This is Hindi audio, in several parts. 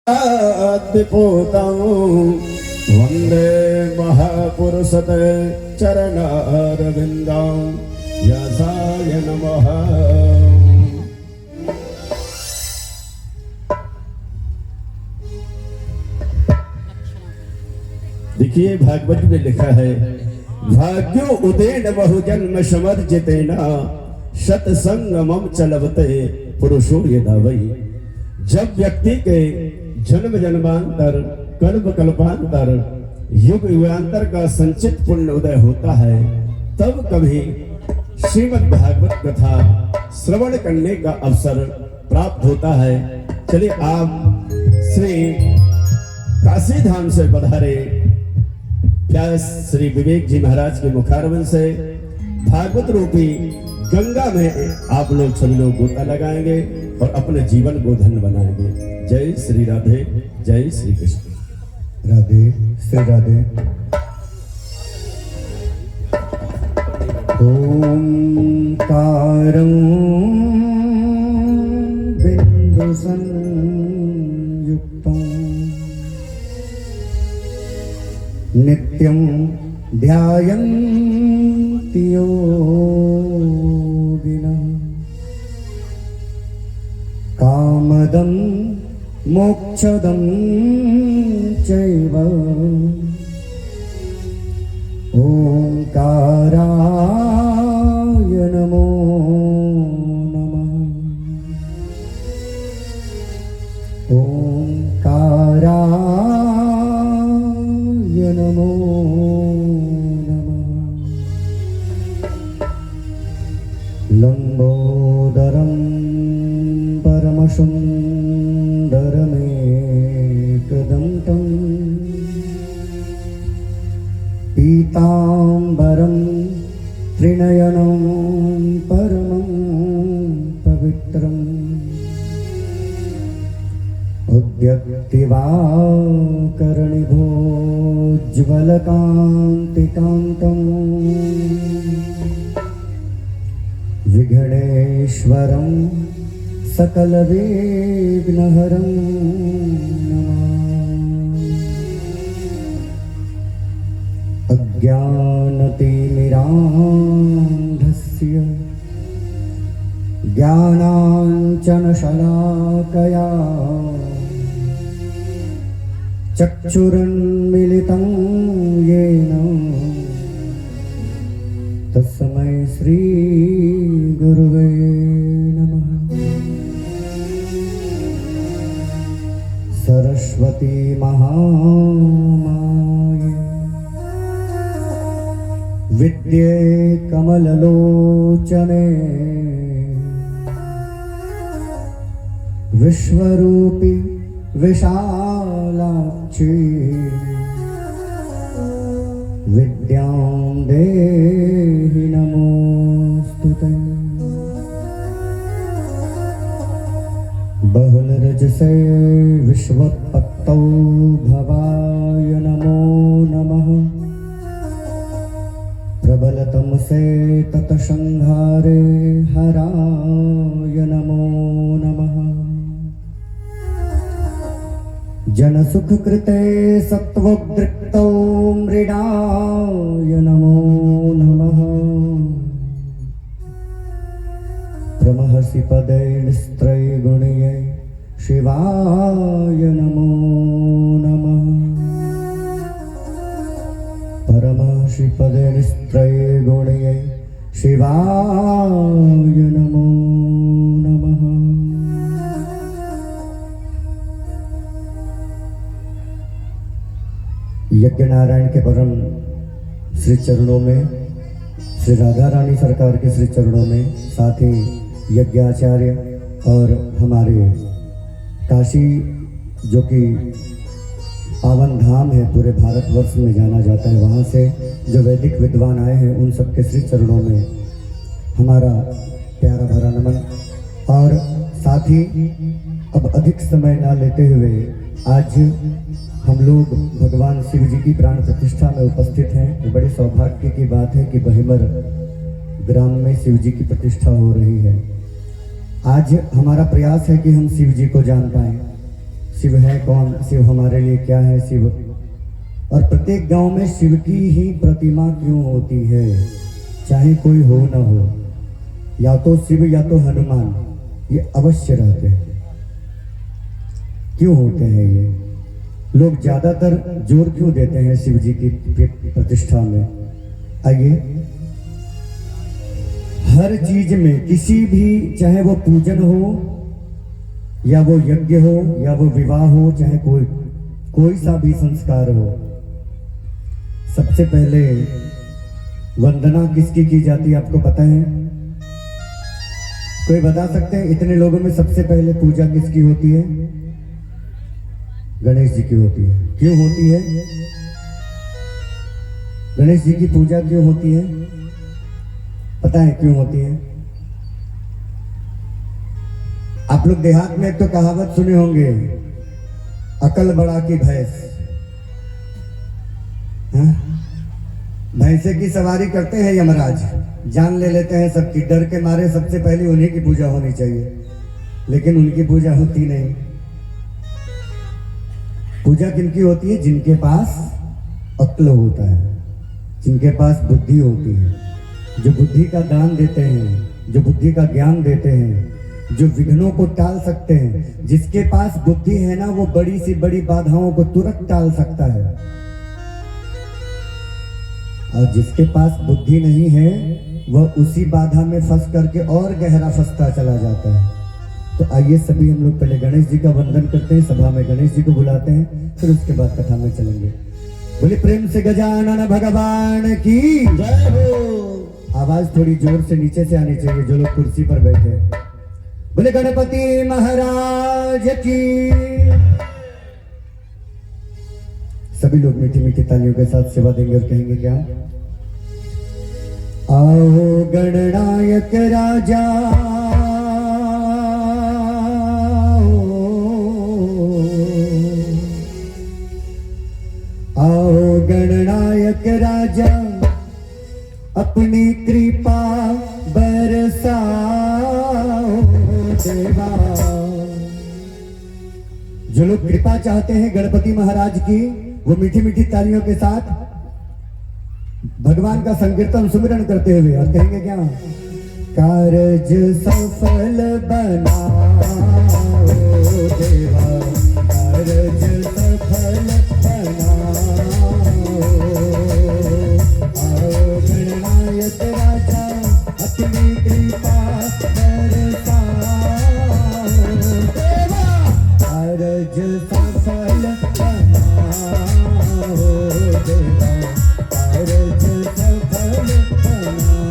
पोतां वंदे महापुरुषते चरणारविंदां व्यासाय नमः। देखिए भागवत में लिखा है, भाग्यो उदेन बहुजन्म समर्जितेन सत्संगमं चलवते पुरुषो यदा वै। जब व्यक्ति के जन्म जन्मांतर कल्प कल्पांतर युग युगांतर का संचित पुण्य उदय होता है, तब कभी श्रीमद् भागवत कथा श्रवण करने का अवसर प्राप्त होता है। चलिए आप श्री काशी धाम से पधारे व्यास श्री विवेक जी महाराज के मुखारविंद से भागवत रूपी गंगा में आप लोग सभी लोग गोता लगाएंगे और अपने जीवन को धन्य बनाएंगे। जय श्री राधे, जय श्री कृष्ण। राधे श्री राधे। ओंकारं बिंदु संयुक्तं नित्यं ध्यायन्ति योगिनः कामदं मोक्षदं चैव ओंकाराय नमो नमः। ओंकाराय नमो नमः। लंबोदरं परमसुन्दरमेकदन्तं पीताम्बरं त्रिनयनं परमं पवित्रम् उद्यक्तिवाकर्णिभोज्ज्वलकान्तिकान्तं विघ्नेश्वरं सकलविघ्नहरं नमामि। अज्ञानतिमिरान्धस्य ज्ञानाञ्जनशलाकया चक्षुरुन्मीलितं येन तस्मै श्री गुरुवे नमः। सरस्वती महामाये विद्ये कमललोचने विश्वरूपी विशालाक्षी विद्यां देहि नमोस्तुते। बहुलरजसे विश्वोत्पत्तौ भवाय नमो नमः। प्रबलतमसे तत्संहारे हराय नमो नमः। जनसुखकृते सत्त्वोद्रिक्तौ मृडाय नमो नमः। प्रमहसि पदे निस्त्रैगुणिये शिवाय नमो नमः। परमहसि पदे निस्त्रैगुणिये शिवाय नमो नमः। यज्ञ नारायण के परम श्री चरणों में, श्री राधा रानी सरकार के श्री चरणों में, साथ ही यज्ञाचार्य और हमारे काशी जो कि पावन धाम है, पूरे भारतवर्ष में जाना जाता है, वहाँ से जो वैदिक विद्वान आए हैं उन सबके श्री चरणों में हमारा प्यारा भरा नमन। और साथ ही अब अधिक समय ना लेते हुए आज हम लोग भगवान शिव जी की प्राण प्रतिष्ठा में उपस्थित हैं। तो बड़े सौभाग्य की बात है कि बहिमर ग्राम में शिव जी की प्रतिष्ठा हो रही है। आज हमारा प्रयास है कि हम शिव जी को जान पाएं, शिव है कौन, शिव हमारे लिए क्या है शिव, और प्रत्येक गांव में शिव की ही प्रतिमा क्यों होती है, चाहे कोई हो ना हो, या तो शिव या तो हनुमान, ये अवश्य रहते हैं। क्यों होते हैं ये? लोग ज्यादातर जोर क्यों देते हैं शिव जी की प्रतिष्ठा में? आइए, हर चीज में किसी भी, चाहे वो पूजन हो या वो यज्ञ हो या वो विवाह हो, चाहे कोई सा भी संस्कार हो, सबसे पहले वंदना किसकी की जाती है आपको पता है? कोई बता सकते हैं? इतने लोगों में सबसे पहले पूजा किसकी होती है? गणेश जी की होती है। क्यों होती है? गणेश जी की पूजा क्यों होती है? पता है क्यों होती है? आप लोग देहात में एक तो कहावत सुने होंगे, अकल बड़ा की भैंस। भैंसे की सवारी करते हैं यमराज, जान ले लेते हैं सबकी, डर के मारे सबसे पहले उन्हीं की पूजा होनी चाहिए, लेकिन उनकी पूजा होती नहीं। पूजा किनकी होती है? जिनके पास अक्ल होता है, जिनके पास बुद्धि होती है, जो बुद्धि का दान देते हैं, जो बुद्धि का ज्ञान देते हैं, जो विघ्नों को टाल सकते हैं। जिसके पास बुद्धि है ना, वो बड़ी सी बड़ी बाधाओं को तुरंत टाल सकता है, और जिसके पास बुद्धि नहीं है वह उसी बाधा में फंस करके और गहरा फंसता चला जाता है। तो आइए सभी हम लोग पहले गणेश जी का वंदन करते हैं, सभा में गणेश जी को बुलाते हैं, फिर उसके बाद कथा में चलेंगे। बोले प्रेम से गजानन भगवान की जय हो। आवाज थोड़ी जोर से नीचे से आनी चाहिए जो लोग कुर्सी पर बैठे हैं। बोले गणपति महाराज की। सभी लोग मीठी मीठी तालियों के साथ सेवा देंगे और कहेंगे क्या? आओ गणनायक राजा, आओ गणनायक राजा, अपनी कृपा बरसाओ देवा। जो लोग कृपा चाहते हैं गणपति महाराज की, वो मीठी मीठी तालियों के साथ भगवान का संकीर्तन सुमिरन करते हुए और कहेंगे क्या? कारज सफल बनाओ देवा, कारज सफल बनाओ, आओ गणनायक राजा, अपनी कृपा बरसाओ देवा, कारज सफल बनाओ देवा, कारज सफल बनाओ।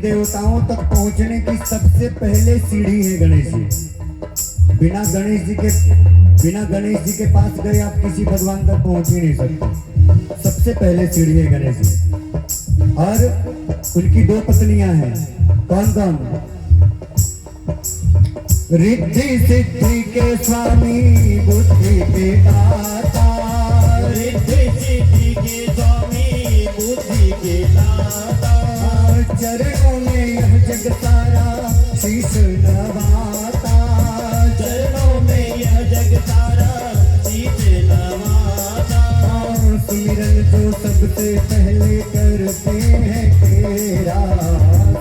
देवताओं तक पहुंचने की सबसे पहले सीढ़ी है गणेश जी। बिना गणेश जी के पास गए आप किसी भगवान तक पहुंच ही नहीं सकते। सबसे पहले सीढ़ी है गणेश जी। और उनकी दो पत्नियां हैं। कौन कौन? रिद्धि सिद्धि के स्वामी, बुद्धि के दाता। रिद्धि सिद्धि के स्वामी, बुद्धि के दाता। चरणों में यह जग सारा शीश नवाता। चरणों में यह जग सारा शीश नवाता। सुमिरन जो सबसे पहले करते हैं तेरा।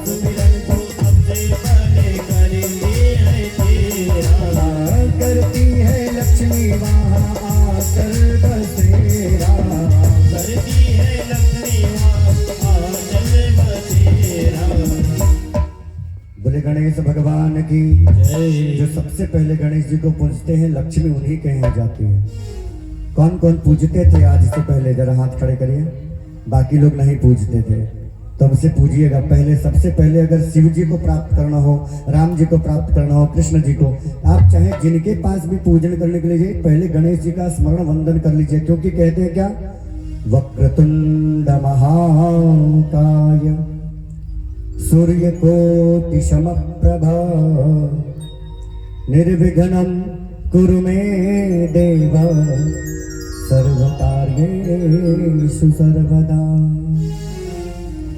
सुमिरन जो सबसे पहले करेंगे है तेरा। करती है लक्ष्मी वहाँ आकर बसेरा। करती है लक्ष्मी वहाँ आकर बसेरा। बोले गणेश भगवान की जय। जो सबसे पहले गणेश जी को पूजते हैं लक्ष्मी उन्हीं के यहाँ जाती है। कौन कौन पूजते थे आज से पहले? जरा हाथ खड़े करिए। बाकी लोग नहीं पूजते थे, तो हमसे पूजिएगा। पहले सबसे पहले अगर शिव जी को प्राप्त करना हो, राम जी को प्राप्त करना हो, कृष्ण जी को, आप चाहे जिनके पास भी पूजन करने के लिए जाइए, पहले गणेश जी का स्मरण वंदन कर लीजिए। क्योंकि कहते हैं क्या? वक्रतुंड महाकाय सूर्यकोटि समप्रभा निर्विघ्नं कुरु मे देव सर्वकार्येषु सर्वदा।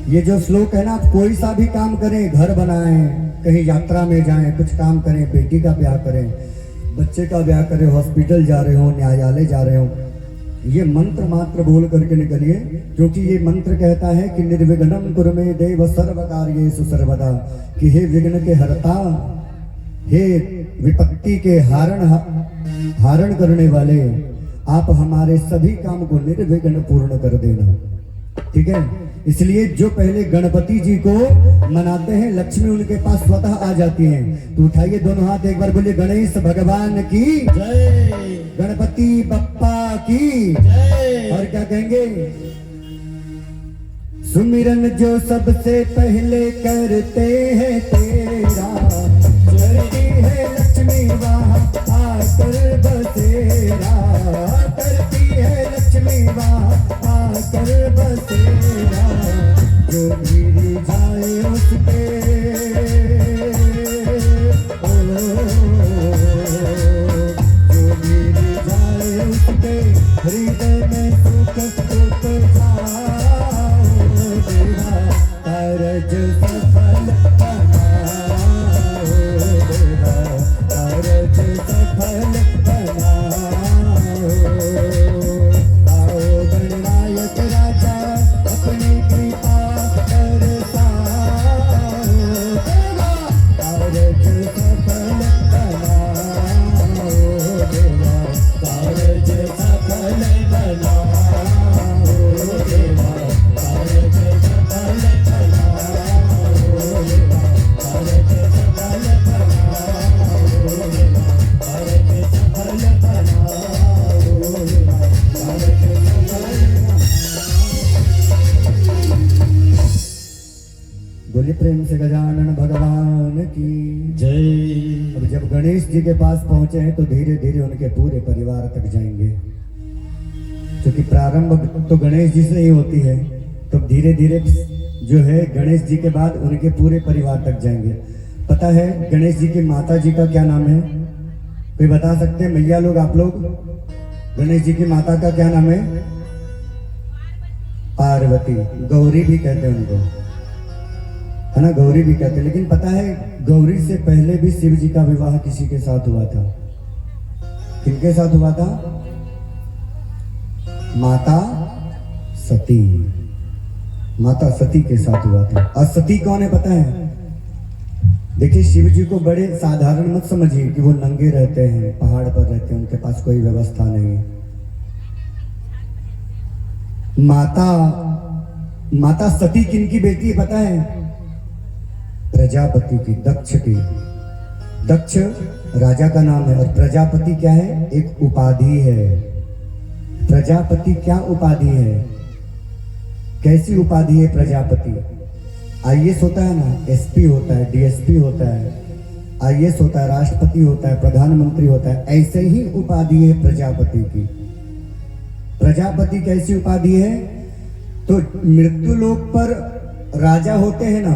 ये जो श्लोक है ना, आप कोई सा भी काम करें, घर बनाएं, कहीं यात्रा में जाएं, कुछ काम करें, बेटी का ब्याह करें, बच्चे का ब्याह करें, हॉस्पिटल जा रहे हो, न्यायालय जा रहे हो, ये मंत्र मात्र बोल करके निकलिए। क्योंकि ये मंत्र कहता है कि निर्विघ्नं कुरु मे देव सर्वकार्येषु सर्वदा, कि हे विघ्न के हरता, हे विपत्ति के हारण करने वाले, आप हमारे सभी काम को निर्विघ्न पूर्ण कर देना। ठीक है, इसलिए जो पहले गणपति जी को मनाते हैं, लक्ष्मी उनके पास स्वतः आ जाती हैं। तो उठाइए दोनों हाथ, एक बार बोलिए गणेश भगवान की जय। गणपति बप्पा की जय। और क्या कहेंगे? सुमिरन जो सबसे पहले करते हैं तेरा। करती है लक्ष्मी वहाँ आकर बसेरा। करती है लक्ष्मी वहाँ आकर बसेरा। जो गिर जाए उस पे जो गिर जाए उस पे हृदय में सुख सुख जाओ देवा। कारज सफल बनाओ देवा। कारज सफल बनाओ। आओ गणनायक राजा अपनी कृपा बरसाओ देवा। कारज सफल बनाओ देवा। कारज सफल बनाओ देवा। कारज सफल बनाओ देवा। कारज सफल बनाओ देवा। कारज सफल बनाओ देवा। कारज बोलिए प्रेम से गजानन भगवान की जय। अब जब गणेश जी के पास पहुंचे हैं तो धीरे धीरे उनके पूरे परिवार तक जाएंगे। क्योंकि प्रारंभ तो गणेश जी से ही होती है, तो धीरे धीरे जो है गणेश जी के बाद उनके पूरे परिवार तक जाएंगे। पता है गणेश जी की माता जी का क्या नाम है? कोई बता सकते हैं मैया लोग, आप लोग? गणेश जी की माता का क्या नाम है? पार्वती। गौरी भी कहते हैं उनको, है ना, गौरी भी कहते हैं। लेकिन पता है गौरी से पहले भी शिव जी का विवाह किसी के साथ हुआ था। किनके साथ हुआ था? माता सती। माता सती के साथ हुआ था। और सती कौन है पता है? देखिए शिव जी को बड़े साधारण मत समझिए कि वो नंगे रहते हैं, पहाड़ पर रहते हैं, उनके पास कोई व्यवस्था नहीं है। माता सती किनकी बेटी है पता है? प्रजापति की, दक्ष की। दक्ष राजा का नाम है और प्रजापति क्या है? एक उपाधि है। प्रजापति क्या उपाधि है? कैसी उपाधि है प्रजापति? आईएएस होता है ना, एसपी होता है, डीएसपी होता है, आईएएस होता है, राष्ट्रपति होता है, प्रधानमंत्री होता है, ऐसे ही उपाधि है प्रजापति की। प्रजापति कैसी उपाधि है? तो मृत्यु लोक पर राजा होते हैं ना,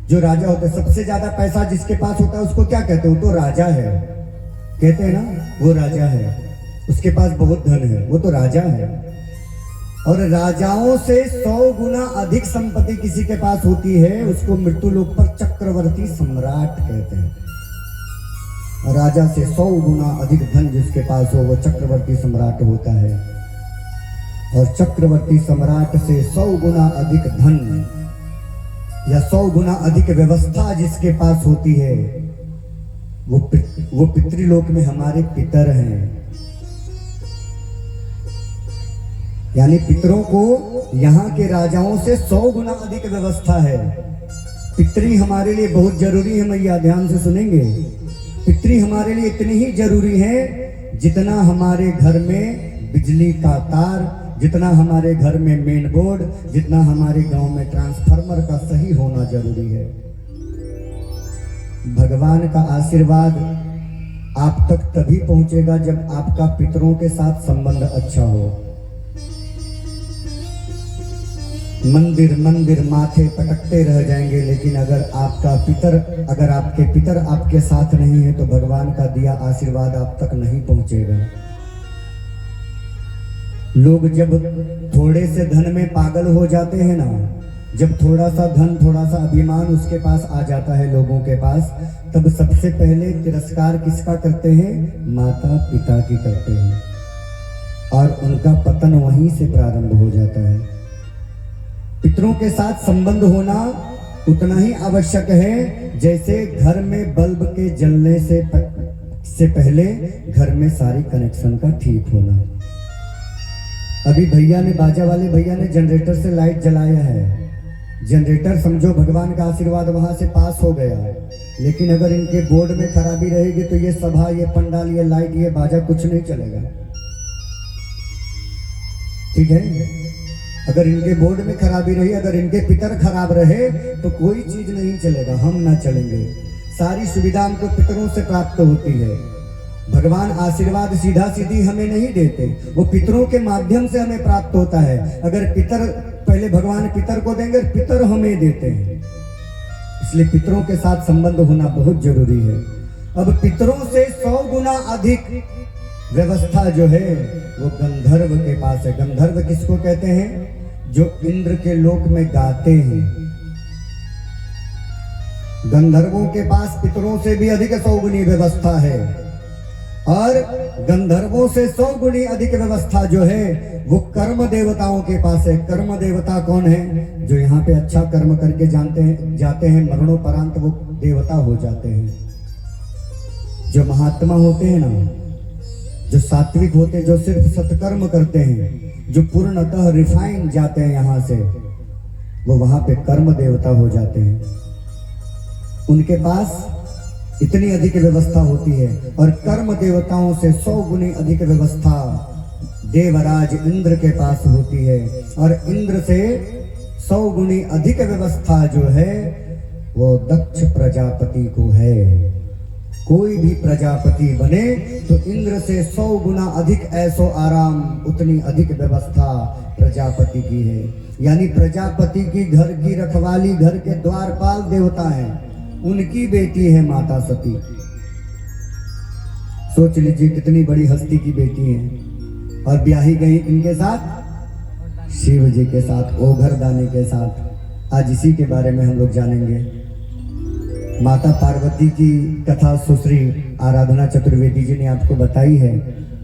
जो राजा होते हैं, सबसे ज्यादा पैसा जिसके पास होता है उसको क्या कहते हैं? वो तो राजा है, कहते हैं ना, वो राजा है, उसके पास बहुत धन है, वो तो राजा है। और राजाओं से 100 गुना अधिक संपत्ति किसी के पास होती है, उसको मृत्यु लोक पर चक्रवर्ती सम्राट कहते हैं। राजा से 100 गुना अधिक धन जिसके पास हो वो चक्रवर्ती सम्राट होता है। और चक्रवर्ती सम्राट से 100 गुना अधिक धन या 100 गुना अधिक व्यवस्था जिसके पास होती है वो पितृलोक में हमारे पितर हैं। यानी पितरों को यहाँ के राजाओं से 100 गुना अधिक व्यवस्था है। पितरी हमारे लिए बहुत जरूरी है मैया, ध्यान से सुनेंगे। पितरी हमारे लिए इतनी ही जरूरी है जितना हमारे घर में बिजली का तार, जितना हमारे घर में मेन बोर्ड, जितना हमारे गांव में ट्रांसफार्मर का सही होना जरूरी है। भगवान का आशीर्वाद आप तक तभी पहुंचेगा जब आपका पितरों के साथ संबंध अच्छा हो। मंदिर मंदिर माथे पटकते रह जाएंगे, लेकिन अगर आपके पितर आपके साथ नहीं है तो भगवान का दिया आशीर्वाद आप तक नहीं पहुंचेगा। लोग जब थोड़े से धन में पागल हो जाते हैं ना, जब थोड़ा सा धन, थोड़ा सा अभिमान उसके पास आ जाता है लोगों के पास, तब सबसे पहले तिरस्कार किसका करते हैं? माता पिता की करते हैं, और उनका पतन वहीं से प्रारंभ हो जाता है। पितरों के साथ संबंध होना उतना ही आवश्यक है जैसे घर में बल्ब के जलने से पहले घर में सारी कनेक्शन का ठीक होना। अभी बाजा वाले भैया ने जनरेटर से लाइट जलाया है। जनरेटर समझो भगवान का आशीर्वाद वहां से पास हो गया, लेकिन अगर इनके बोर्ड में खराबी रहेगी तो ये सभा, ये पंडाल, ये लाइट, ये बाजा कुछ नहीं चलेगा। ठीक है, अगर इनके बोर्ड में खराबी रही, अगर इनके पितर खराब रहे तो कोई चीज नहीं चलेगा, हम ना चलेंगे। सारी सुविधा हमको पितरों से प्राप्त होती है। भगवान आशीर्वाद सीधा सीधी हमें नहीं देते, वो पितरों के माध्यम से हमें प्राप्त होता है। अगर पितर, पहले भगवान पितर को देंगे, पितर हमें देते हैं। इसलिए पितरों के साथ संबंध होना बहुत जरूरी है। अब पितरों से 100 गुना अधिक व्यवस्था जो है वो गंधर्व के पास है। गंधर्व किसको कहते हैं? जो इंद्र के लोक में गाते हैं। गंधर्वों के पास पितरों से भी अधिक 100 गुनी व्यवस्था है, और गंधर्वों से 100 गुनी अधिक व्यवस्था जो है वो कर्म देवताओं के पास है। कर्म देवता कौन है? जो यहाँ पे अच्छा कर्म करके जाते हैं, मरणोपरांत वो देवता हो जाते हैं। जो महात्मा होते हैं ना, जो सात्विक होते हैं, जो सिर्फ सत्कर्म करते हैं, जो पूर्णतः रिफाइन जाते हैं यहाँ से, वो वहां पे कर्म देवता हो जाते हैं। उनके पास इतनी अधिक व्यवस्था होती है। और कर्म देवताओं से 100 गुनी अधिक व्यवस्था देवराज इंद्र के पास होती है। और इंद्र से 100 गुनी अधिक व्यवस्था जो है वो दक्ष प्रजापति को है। कोई भी प्रजापति बने तो इंद्र से 100 गुना अधिक ऐसो आराम, उतनी अधिक व्यवस्था प्रजापति की है। यानी प्रजापति की घर की रखवाली, घर के द्वारपाल देवता हैं, उनकी बेटी है माता सती। सोच लीजिए कितनी बड़ी हस्ती की बेटी है, और ब्याही गई इनके साथ, शिव जी के साथ, ओघर दानी के साथ। आज इसी के बारे में हम लोग जानेंगे। माता पार्वती की कथा सुश्री आराधना चतुर्वेदी जी ने आपको बताई है।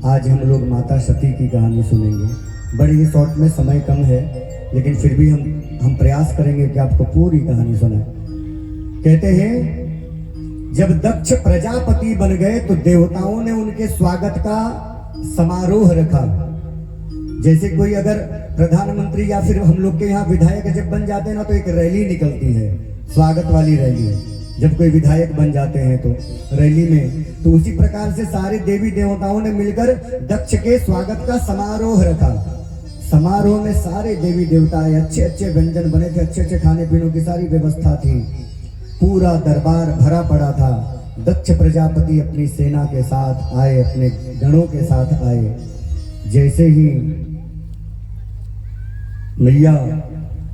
आज हम लोग माता सती की कहानी सुनेंगे। बड़ी ही शॉर्ट में, समय कम है, लेकिन फिर भी हम प्रयास करेंगे कि आपको पूरी कहानी सुनाएं। कहते हैं जब दक्ष प्रजापति बन गए तो देवताओं ने उनके स्वागत का समारोह रखा। जैसे कोई अगर प्रधानमंत्री या फिर हम लोग के यहाँ विधायक जब बन जाते हैं ना, तो एक रैली निकलती है, स्वागत वाली रैली। जब कोई विधायक बन जाते हैं तो रैली में, तो उसी प्रकार से सारे देवी देवताओं ने मिलकर दक्ष के स्वागत का समारोह रखा। समारोह में सारे देवी देवता आए, अच्छे अच्छे व्यंजन बने थे, अच्छे अच्छे खाने पीने की सारी व्यवस्था थी, पूरा दरबार भरा पड़ा था। दक्ष प्रजापति अपनी सेना के साथ आए, अपने गणों के साथ आए। जैसे ही मैया,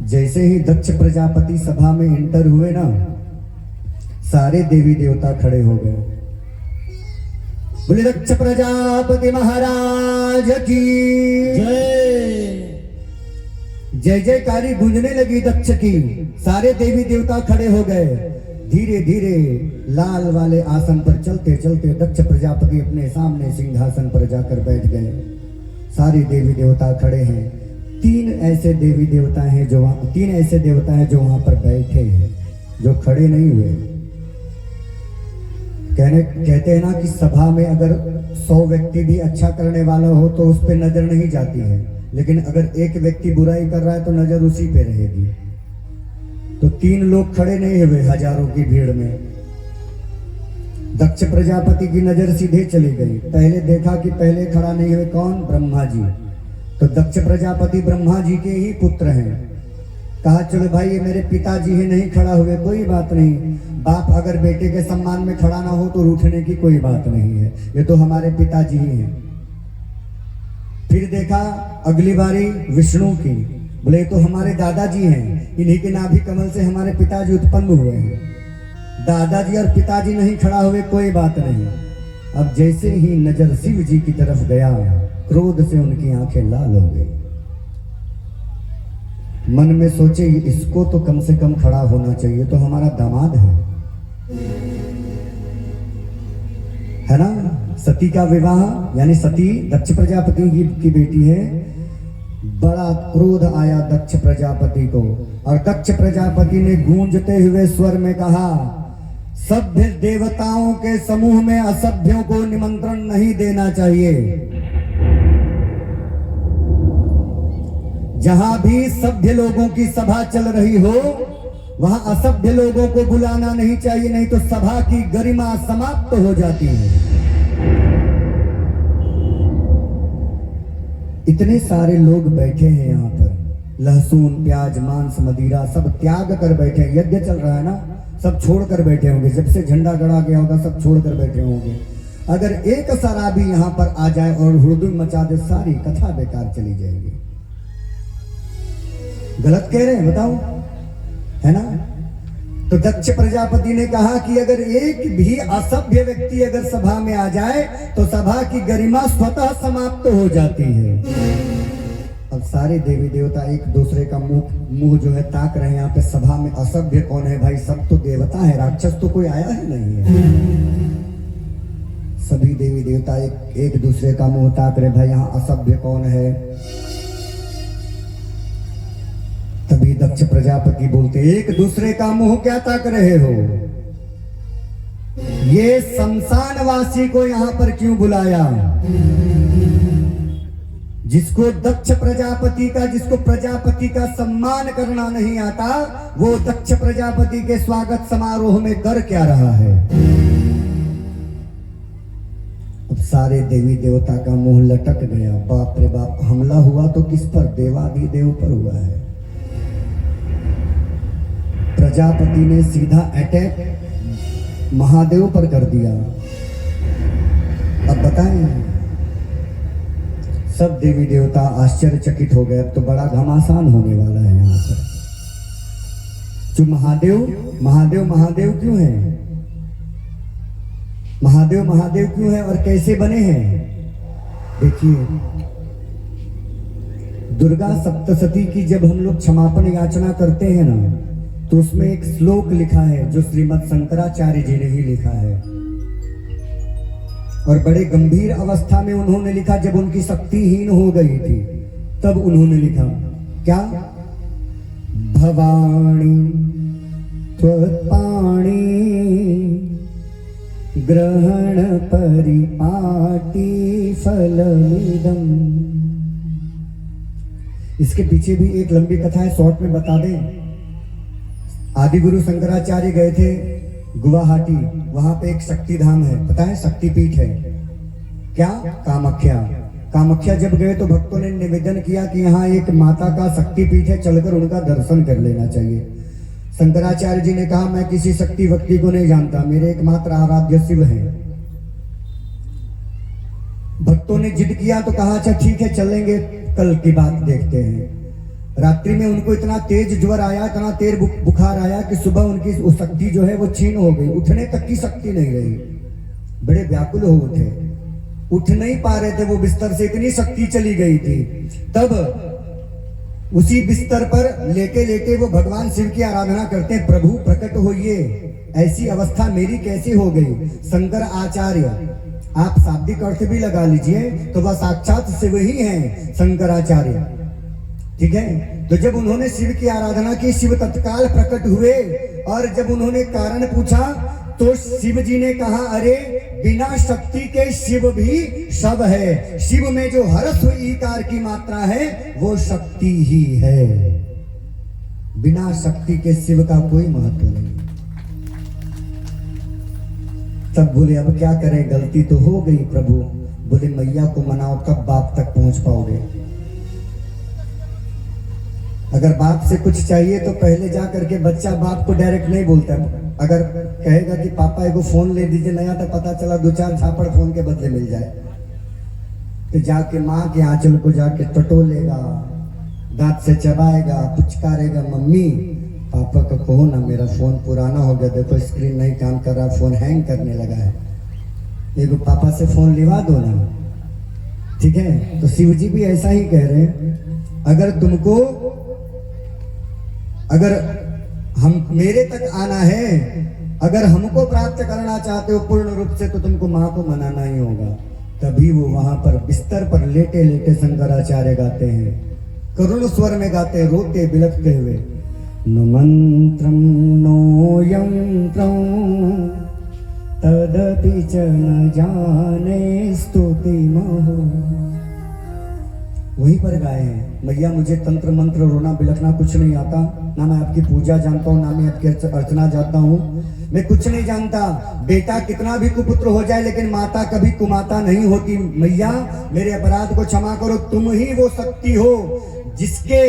जैसे ही दक्ष प्रजापति सभा में एंटर हुए ना, सारे देवी देवता खड़े हो गए। बोले दक्ष प्रजापति महाराज की जय जयकारी गूंजने लगी दक्ष की। सारे देवी देवता खड़े हो गए। धीरे धीरे लाल वाले आसन पर चलते चलते दक्ष प्रजापति अपने सामने सिंहासन पर जाकर बैठ गए। सारे देवी देवता खड़े हैं। तीन ऐसे देवता हैं जो वहां पर बैठे हैं, जो खड़े नहीं हुए। कहते हैं ना कि सभा में अगर 100 व्यक्ति भी अच्छा करने वाला हो तो उस पर नजर नहीं जाती है, लेकिन अगर एक व्यक्ति बुराई कर रहा है तो नजर उसी पे रहेगी। तो 3 लोग खड़े नहीं हुए हजारों की भीड़ में। दक्ष प्रजापति की नजर सीधे चली गई। पहले देखा कि पहले खड़ा नहीं हुए कौन? ब्रह्मा जी। तो दक्ष प्रजापति ब्रह्मा जी के ही पुत्र हैं। कहा चलो भाई ये मेरे पिताजी ही नहीं खड़ा हुए, कोई बात नहीं। बाप अगर बेटे के सम्मान में खड़ा ना हो तो रूठने की कोई बात नहीं है, ये तो हमारे पिताजी ही हैं। फिर देखा अगली बारी विष्णु की, बोले तो हमारे दादाजी हैं, इन्हीं के नाभि कमल से हमारे पिताजी उत्पन्न हुए हैं। दादाजी और पिताजी नहीं खड़ा हुए, कोई बात नहीं। अब जैसे ही नजर शिव जी की तरफ गया, क्रोध से उनकी आंखें लाल हो गई। मन में सोचे इसको तो कम से कम खड़ा होना चाहिए, तो हमारा दामाद है ना। सती का विवाह, यानी सती दक्ष प्रजापति की बेटी है। बड़ा क्रोध आया दक्ष प्रजापति को, और दक्ष प्रजापति ने गूंजते हुए स्वर में कहा, सभ्य देवताओं के समूह में असभ्यों को निमंत्रण नहीं देना चाहिए। जहां भी सभ्य लोगों की सभा चल रही हो वहां असभ्य लोगों को बुलाना नहीं चाहिए, नहीं तो सभा की गरिमा समाप्त हो जाती है। इतने सारे लोग बैठे हैं यहाँ पर, लहसुन प्याज मांस मदिरा सब त्याग कर बैठे हैं। यज्ञ चल रहा है ना, सब छोड़ कर बैठे होंगे। जब से झंडा गड़ा गया होगा सब छोड़ कर बैठे होंगे। अगर एक शराबी यहाँ पर आ जाए और हुड़दुम मचा दे, सारी कथा बेकार चली जाएगी। गलत कह रहे हैं बताओ, है ना। तो दक्ष प्रजापति ने कहा कि अगर एक भी असभ्य व्यक्ति अगर सभा में आ जाए तो सभा की गरिमा स्वतः समाप्त हो जाती है। अब सारे देवी देवता एक दूसरे का मुंह जो है ताक रहे हैं। यहाँ पे सभा में असभ्य कौन है भाई? सब तो देवता है, राक्षस तो कोई आया ही नहीं है। सभी देवी देवता एक दूसरे का मुंह ताक रहे, भाई यहाँ असभ्य कौन है? तभी दक्ष प्रजापति बोलते, एक दूसरे का मुंह क्या ताक रहे हो? ये शमशानवासी को यहां पर क्यों बुलाया? जिसको दक्ष प्रजापति का, जिसको प्रजापति का सम्मान करना नहीं आता, वो दक्ष प्रजापति के स्वागत समारोह में कर क्या रहा है? अब सारे देवी देवता का मुंह लटक गया। बाप रे बाप, हमला हुआ तो किस पर? देवाधिदेव पर हुआ है। प्रजापति ने सीधा अटैक महादेव पर कर दिया। अब बताएं, सब देवी देवता आश्चर्यचकित हो गए। अब तो बड़ा घमासान होने वाला है यहाँ पर। जो महादेव महादेव महादेव क्यों है? महादेव महादेव क्यों है और कैसे बने हैं? देखिए, दुर्गा सप्तशती की जब हम लोग क्षमापण याचना करते हैं ना, तो उसमें एक श्लोक लिखा है जो श्रीमद् शंकराचार्य जी ने ही लिखा है, और बड़े गंभीर अवस्था में उन्होंने लिखा। जब उनकी शक्तिहीन हो गई थी तब उन्होंने लिखा क्या? भवानी त्वत्पाणि ग्रहण परिपाटी फलमिदम्। इसके पीछे भी एक लंबी कथा है, शॉर्ट में बता दें। आदि गुरु शंकराचार्य गए थे गुवाहाटी, वहां पे एक शक्ति धाम है, पता है? शक्तिपीठ है क्या? कामाख्या। कामाख्या जब गए तो भक्तों ने निवेदन किया कि यहाँ एक माता का शक्तिपीठ है, चलकर उनका दर्शन कर लेना चाहिए। शंकराचार्य जी ने कहा मैं किसी शक्ति व्यक्ति को नहीं जानता, मेरे एकमात्र आराध्य शिव हैं। भक्तों ने जिद किया तो कहा अच्छा ठीक है चलेंगे, कल की बात देखते हैं। रात्रि में उनको इतना तेज ज्वर आया, इतना तेज बुखार आया कि सुबह उनकी वो शक्ति जो है वो छीन हो गई, उठने तक की शक्ति नहीं रही। बड़े व्याकुल हो उठे, उठ नहीं पा रहे थे वो बिस्तर से, इतनी शक्ति चली गई थी। तब उसी बिस्तर पर लेटे लेटे वो भगवान शिव की आराधना करते हैं, प्रभु प्रकट होइए, ऐसी अवस्था मेरी कैसी हो गई। शंकर आचार्य, आप शाब्दिक अर्थ भी लगा लीजिए तो वह साक्षात शिव ही हैं शंकराचार्य, ठीक है। तो जब उन्होंने शिव की आराधना की, शिव तत्काल प्रकट हुए और जब उन्होंने कारण पूछा तो शिव जी ने कहा अरे बिना शक्ति के शिव भी शव है, शिव में जो हर्ष ईकार की मात्रा है वो शक्ति ही है, बिना शक्ति के शिव का कोई महत्व नहीं। तब बोले अब क्या करें, गलती तो हो गई प्रभु। बोले मैया को मनाओ तब बाप तक पहुंच पाओगे। अगर बाप से कुछ चाहिए तो पहले जा करके बच्चा बाप को डायरेक्ट नहीं बोलता। अगर कहेगा कि पापा एगो फोन ले दीजिए नया, तो पता चला 2-4 झापड़ फोन के बदले मिल जाए, तो जाके माँ के आंचल को जाके टटोलेगा, दांत से चबाएगा, पुचकारेगा, मम्मी पापा को कहो ना मेरा फोन पुराना हो गया, देखो स्क्रीन नहीं काम कर रहा, फोन हैंग करने लगा है, एगो पापा से फोन लिवा दो ना, ठीक है। तो शिव जी भी ऐसा ही कह रहे हैं, अगर हम मेरे तक आना है, अगर हमको प्राप्त करना चाहते हो पूर्ण रूप से, तो तुमको माँ को मनाना ही होगा। तभी वो वहां पर बिस्तर पर लेटे लेटे शंकराचार्य गाते हैं, करुण स्वर में गाते हैं, रोते बिलखते हुए, न मंत्रम नो यंत्रम तदपि च न जाने स्तुति महो। वहीं पर गाए हैं, मैया मुझे तंत्र मंत्र रोना बिलखना कुछ नहीं आता, ना मैं आपकी पूजा जानता हूँ, ना मैं आपकी अर्चना जानता हूँ, मैं कुछ नहीं जानता। बेटा कितना भी कुपुत्र हो जाए लेकिन माता कभी कुमाता नहीं होती। मैया मेरे अपराध को क्षमा करो, तुम ही वो शक्ति हो जिसके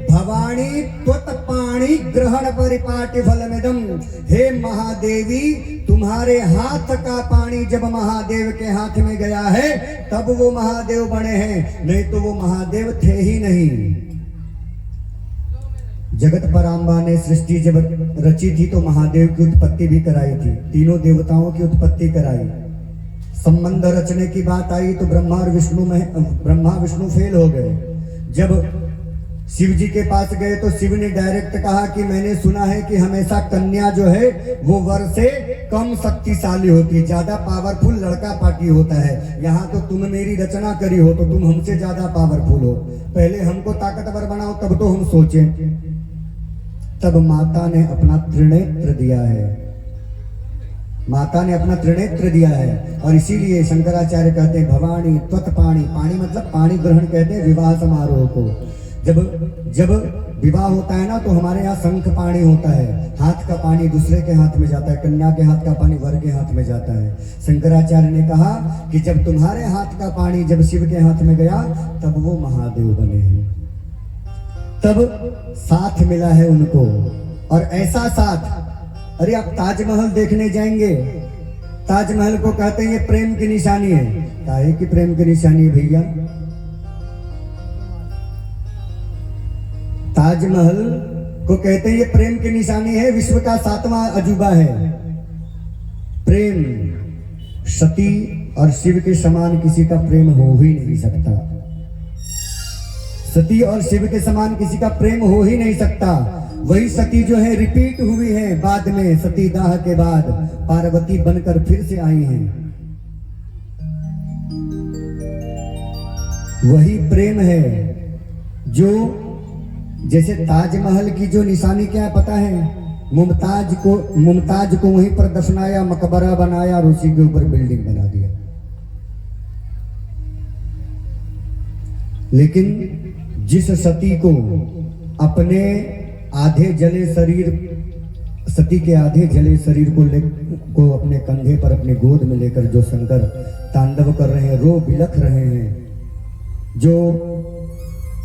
भवानी त्वत पाणी ग्रहण परिपाटि फलमिदं। हे महादेवी, तुम्हारे हाथ का पानी जब महादेव के हाथ में गया है तब वो महादेव बने हैं, नहीं तो वो महादेव थे ही नहीं। जगत परांबा ने सृष्टि जब रची थी तो महादेव की उत्पत्ति भी कराई थी, तीनों देवताओं की उत्पत्ति कराई। संबंध रचने की बात आई तो ब्रह्मा विष्णु फेल हो गए। जब शिव जी के पास गए तो शिव ने डायरेक्ट कहा कि मैंने सुना है कि हमेशा कन्या जो है वो वर से कम शक्तिशाली होती है, ज्यादा पावरफुल लड़का पार्टी होता है। यहाँ तो तुम मेरी रचना करी हो तो तुम हमसे ज्यादा पावरफुल हो, पहले हमको ताकतवर बनाओ तब तो हम सोचें। तब माता ने अपना त्रिनेत्र दिया है, माता ने अपना त्रिनेत्र दिया है। और इसीलिए शंकराचार्य कहते हैं भवानी त्वत पाणी, पाणी मतलब पाणी ग्रहण कहते हैं विवाह समारोह को। जब विवाह होता है ना तो हमारे यहाँ शंख पाणी होता है, हाथ का पानी दूसरे के हाथ में जाता है, कन्या के हाथ का पानी वर के हाथ में जाता है। शंकराचार्य ने कहा कि जब तुम्हारे हाथ का पानी जब शिव के हाथ में गया तब वो महादेव बने हैं, तब साथ मिला है उनको। और ऐसा साथ, अरे आप ताजमहल देखने जाएंगे, ताजमहल को कहते हैं ये प्रेम की निशानी है। काहे की प्रेम की निशानी है भैया? ताजमहल को कहते हैं ये प्रेम की निशानी है, विश्व का 7वां अजूबा है। प्रेम, सती और शिव के समान किसी का प्रेम हो ही नहीं सकता, सती और शिव के समान किसी का प्रेम हो ही नहीं सकता। वही सती जो है रिपीट हुई है बाद में, सती दाह के बाद पार्वती बनकर फिर से आई हैं। वही प्रेम है जो, जैसे ताजमहल की जो निशानी क्या है पता है? मुमताज को वहीं पर दफनाया, मकबरा बनाया और उसी के ऊपर बिल्डिंग बना दिया। लेकिन जिस सती को अपने आधे जले शरीर, सती के आधे जले शरीर को अपने कंधे पर अपने गोद में लेकर जो शंकर तांडव कर रहे हैं, रो बिलख रहे हैं, जो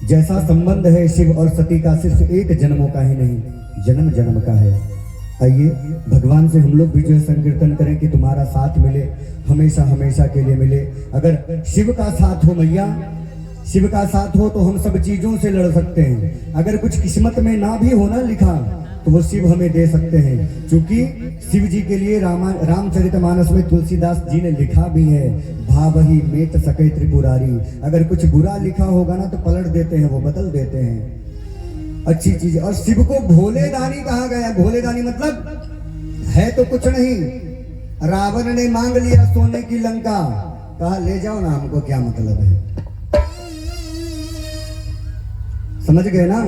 जैसा संबंध है शिव और सती का सिर्फ एक जन्मों का ही नहीं, जन्म जन्म का है। आइए भगवान से हम लोग भी जो है संकीर्तन करें कि तुम्हारा साथ मिले, हमेशा हमेशा के लिए मिले। अगर शिव का साथ हो मैया, शिव का साथ हो तो हम सब चीजों से लड़ सकते हैं। अगर कुछ किस्मत में ना भी होना लिखा तो वो शिव हमें दे सकते हैं, क्योंकि शिव जी के लिए रामचरितमानस में तुलसीदास जी ने लिखा भी है, भावही मेट सके त्रिपुरारी। अगर कुछ बुरा लिखा होगा ना तो पलट देते हैं, वो बदल देते हैं अच्छी चीज। और शिव को भोले दानी कहा गया। भोले दानी मतलब है तो कुछ नहीं। रावण ने मांग लिया सोने की लंका, कहा ले जाओ ना, हमको क्या मतलब है। समझ गए ना,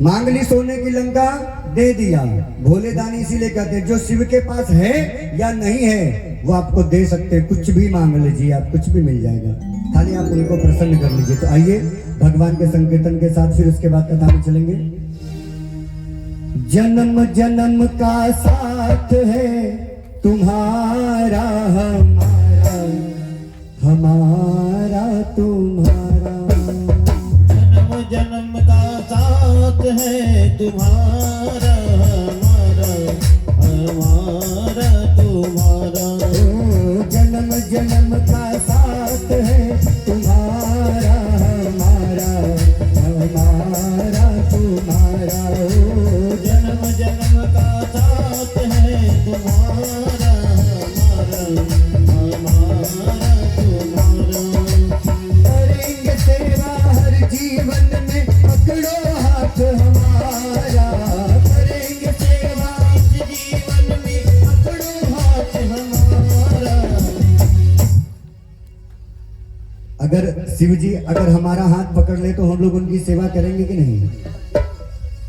मांग ली सोने की लंका, दे दिया। भोले दानी इसीलिए कहते हैं जो शिव के पास है या नहीं है वो आपको दे सकते हैं। कुछ भी मांग लीजिए आप, कुछ भी मिल जाएगा, खाली आप उनको प्रसन्न कर लीजिए। तो आइए भगवान के संकीर्तन के साथ फिर उसके बाद कथा में चलेंगे। जन्म जन्म का साथ है तुम्हारा हमारा, हमारा तुम्हारा। जन्म जन्म का साथ है तुम्हारा, हमारा हमारा तुम्हारा। जन्म जन्म का साथ है तुम्हारा, हमारा हमारा तुम्हारा। जन्म जन्म का साथ है तुम्हारा, हमारा हमारा तुम्हारा। करेंगे सेवा हर जीवन में, पकड़ो हाथ हमारा। करेंगे सेवा इस जीवन में पकड़ो हाथ हमारा। अगर शिव जी अगर हमारा हाथ पकड़ ले तो हम लोग उनकी सेवा करेंगे कि नहीं?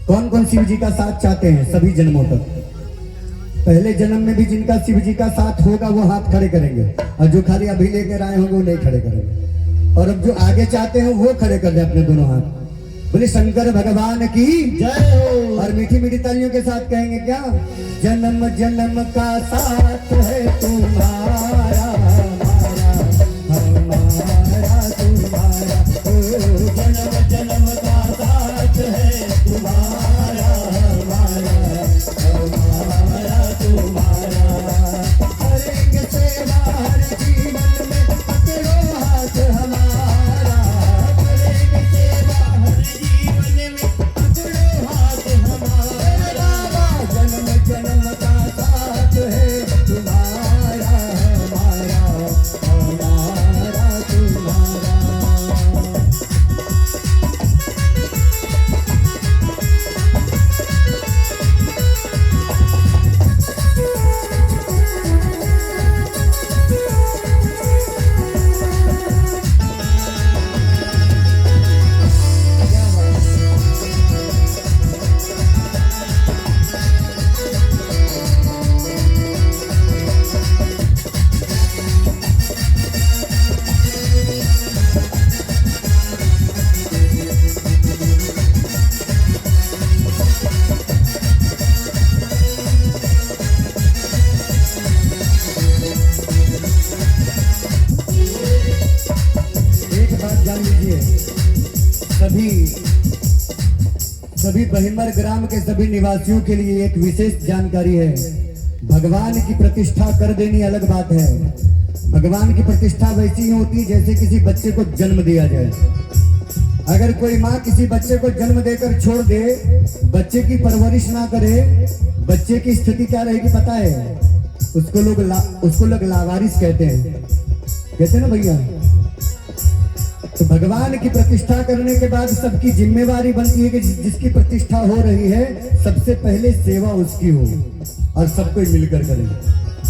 कौन कौन शिव जी का साथ चाहते हैं सभी जन्मों तक? पहले जन्म में भी जिनका शिव जी का साथ होगा वो हाथ खड़े करेंगे, और जो खाली अभी लेकर आए होंगे वो नहीं खड़े करेंगे। और अब जो आगे चाहते हैं वो खड़े कर दे अपने दोनों हाथ। बोले शंकर भगवान की जय हो। और मीठी मीठी तालियों के साथ कहेंगे क्या? जन्म जन्म का साथ है तुम्हारा, हमारा तुम्हारा। जन्म जन्म का साथ है तुम्हारा, हमारा हमारा तुम्हारा। करेंगे सेवा हर जीवन में, पकड़ो हाथ हमारा। करेंगे सेवा हर जीवन में, पकड़ो हाथ हमारा। जन्म जन्म का साथ है तुम्हारा, हमारा हमारा तुम्हारा। एक बात जान लीजिए, सभी बहिमर ग्राम के सभी निवासियों के लिए एक विशेष जानकारी है। भगवान की प्रतिष्ठा कर देनी अलग बात है। भगवान की प्रतिष्ठा वैसी ही होती है जैसे किसी बच्चे को जन्म दिया जाए। अगर कोई माँ किसी बच्चे को जन्म देकर छोड़ दे, बच्चे की परवरिश ना करे, बच्चे की स्थिति क्या रहेगी पता है? उसको लोग लावारिस कहते हैं ना भैया। तो भगवान की प्रतिष्ठा करने के बाद सबकी जिम्मेवारी बनती है कि जिसकी प्रतिष्ठा हो रही है सबसे पहले सेवा उसकी हो और सब कोई मिलकर करें,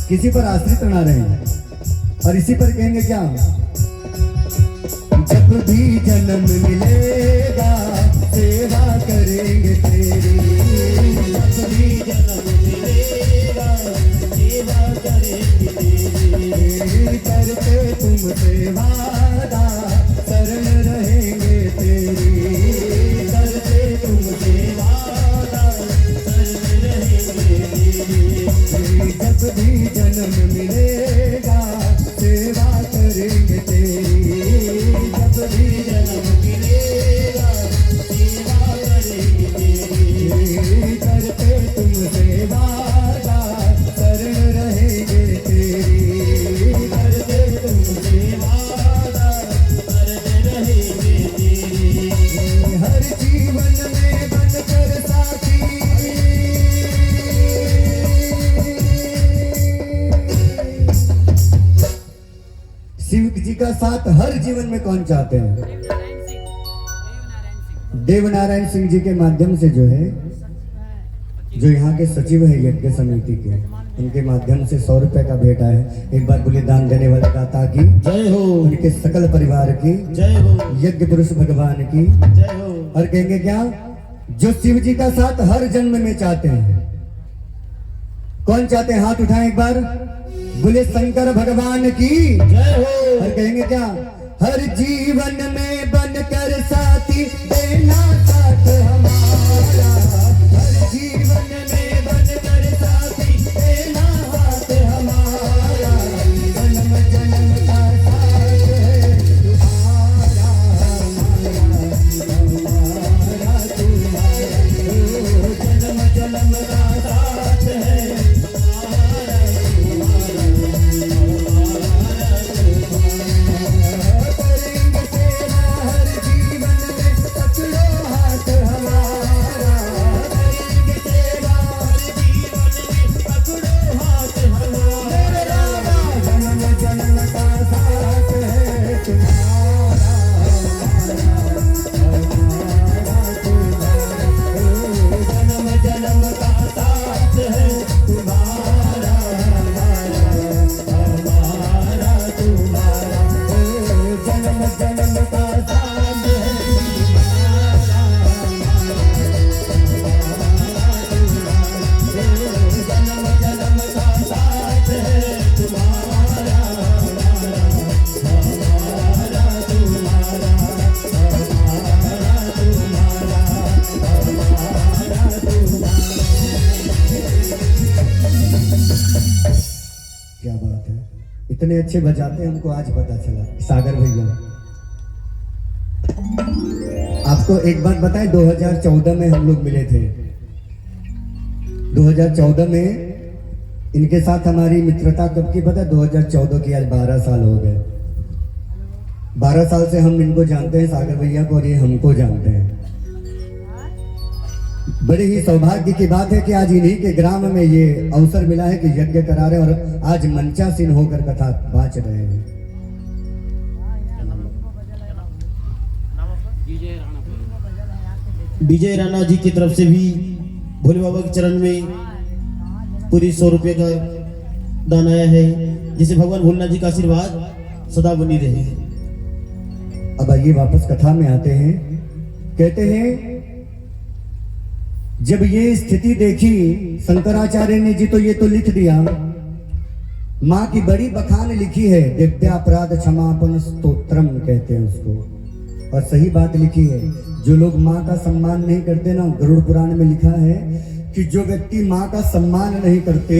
किसी पर आश्रित ना रहें। और इसी पर कहेंगे क्या? जब भी जन्म मिलेगा सेवा करेंगे तेरी। जब भी जन्म मिलेगा सेवा करेंगे तेरी। करते तुमसे वादा शरण रहेंगे तेरी। करते तुमसे वादा शरण रहेंगे तेरी। जब भी जन्म मिलेगा सेवा करेंगे तेरी। शिव जी का साथ हर जीवन में कौन चाहते हैं? देवनारायण सिंह जी के माध्यम से जो है, जो यहाँ के सचिव है यज्ञ समिति के, उनके माध्यम से 100 रुपए का भेंट है। एक बार बोले दान देने वाले दाता की जय हो, उनके सकल परिवार की जय हो, यज्ञ पुरुष भगवान की जय हो। और कहेंगे क्या? जो शिव जी का साथ हर जन्म में चाहते हैं। कौन चाहते हैं? हाथ उठाएं एक बार, बोले शंकर भगवान की जय हो। और कहेंगे क्या? हर जीवन में बनकर साथी देना साथ हमारा, हर जीवन में बनकर साथी देना साथ हमारा, जन्म जन्म का साथ है तुम्हारा, हमारा तुम्हारा, जन्म जन्म का साथ है तुम्हारा, करेंगे तेरा हर जीवन में पकड़ो हाथ हमारा, करेंगे तेरा हर जीवन में पकड़ो हाथ हमारा, जन्म जन्म का साथ है तुम्हारा, जन्म जन्म का साथ है तुम्हारा, हमारा तुम्हारा, जन्म जन्म का साथ है जन्म जन्म का साथ है तुम्हारा, हमारा तुम्हारा, हमारा तुम्हारा। क्या बात है, इतने अच्छे बजाते हैं, हमको आज पता चला। सागर भैया, आपको एक बात बताएं, 2014 में हम लोग मिले थे। 2014 में इनके साथ हमारी मित्रता कब की पता है? 2014 की, आज 12 साल हो गए। 12 साल से हम इनको जानते हैं, सागर भैया को, और ये हमको जानते हैं। बड़े ही सौभाग्य की बात है कि आज इन्हीं के ग्राम में ये अवसर मिला है कि यज्ञ करा रहे हैं और आज मंचासीन होकर कथा बाँच रहे हैं। विजय राणा जी की तरफ से भी भोले बाबा के चरण में पूरी 100 रुपये का दान आया है, जिसे भगवान भोलेनाथ जी का आशीर्वाद सदा बनी रहे। अब आइए वापस कथा में आते हैं। कहते हैं जब ये स्थिति देखी शंकराचार्य ने जी, तो ये तो लिख दिया, माँ की बड़ी बखान लिखी है, दिव्यापराध क्षमापन स्तोत्रम कहते हैं उसको, और सही बात लिखी है। जो लोग माँ का सम्मान नहीं करते ना, गरुड़ पुराण में लिखा है कि जो व्यक्ति माँ का सम्मान नहीं करते,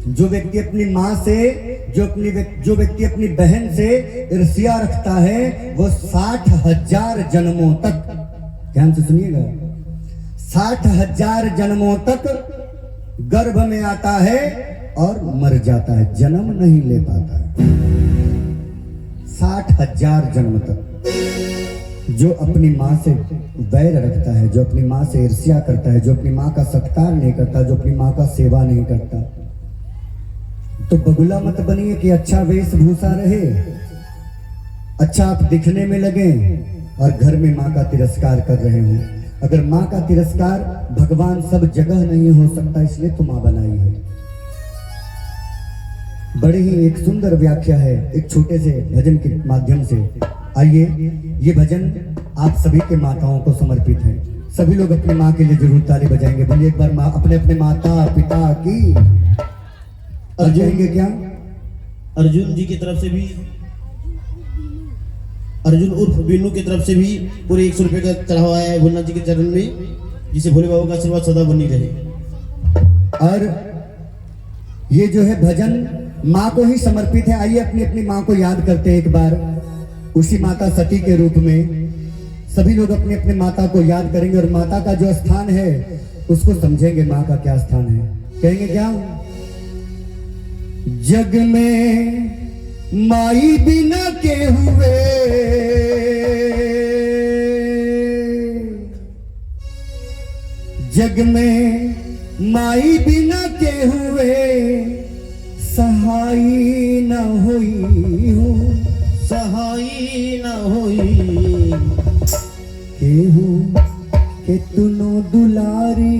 जो व्यक्ति अपनी माँ से, जो व्यक्ति अपनी बहन से ईर्ष्या रखता है, वो 60,000 जन्मों तक, ध्यान से सुनिएगा, 60,000 जन्मों तक गर्भ में आता है और मर जाता है, जन्म नहीं ले पाता है। 60,000 जन्म तक जो अपनी माँ से वैर रखता है, जो अपनी माँ से ईर्ष्या करता है, जो अपनी माँ का सत्कार नहीं करता, जो अपनी माँ का सेवा नहीं करता, तो बगुला मत बनिए कि अच्छा वेशभूषा रहे, अच्छा आप दिखने में लगे और घर में माँ का तिरस्कार कर रहे हो। अगर माँ का तिरस्कार भगवान सब जगह नहीं हो सकता, इसलिए तो माँ बनाई है। बड़ी ही एक सुंदर व्याख्या है एक छोटे से भजन के माध्यम से। आइए, ये भजन आप सभी के माताओं को समर्पित है। सभी लोग अपनी माँ के लिए जरूर ताली बजाएंगे। बोलिए एक बार माँ, अपने अपने माता पिता की बजाएंगे क्या? अर्जुन जी की तरफ से भी, अर्जुन उर्फ बीनू की तरफ से भी पूरे 100 रुपये का चढ़ावा आया है भोलेनाथ जी के चरण में, जिसे भोले बाबा का आशीर्वाद सदा बनी रहे। और ये जो है भजन माँ को ही समर्पित है। आइए अपनी अपनी माँ को याद करते हैं एक बार, उसी माता सती के रूप में सभी लोग अपने अपने माता को याद करेंगे और माता का जो स्थान है उसको समझेंगे, माँ का क्या स्थान है। कहेंगे क्या? जग में माई बिना के हुए, जग में माई बिना के हुए, सहाई न होई हो, सहाई न होई केहू के तुनो दुलारी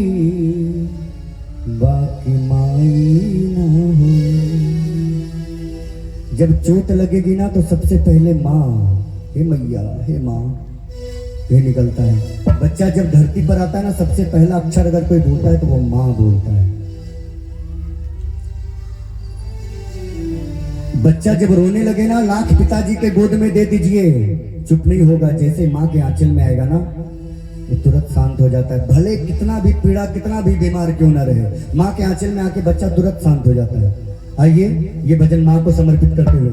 बाकी माई ना हो। जब चोट लगेगी ना तो सबसे पहले माँ, हे मैया हे माँ, ये निकलता है। बच्चा जब धरती पर आता है ना, सबसे पहला अक्षर अगर कोई बोलता है तो वो माँ बोलता है। बच्चा जब रोने लगे ना, लाख पिताजी के गोद में दे दीजिए, चुप नहीं होगा। जैसे माँ के आंचल में आएगा ना, वो तुरंत शांत हो जाता है। भले कितना भी पीड़ा, कितना भी बीमार क्यों ना रहे, माँ के आंचल में आके बच्चा तुरंत शांत हो जाता है। आइए ये भजन माँ को समर्पित करते हुए।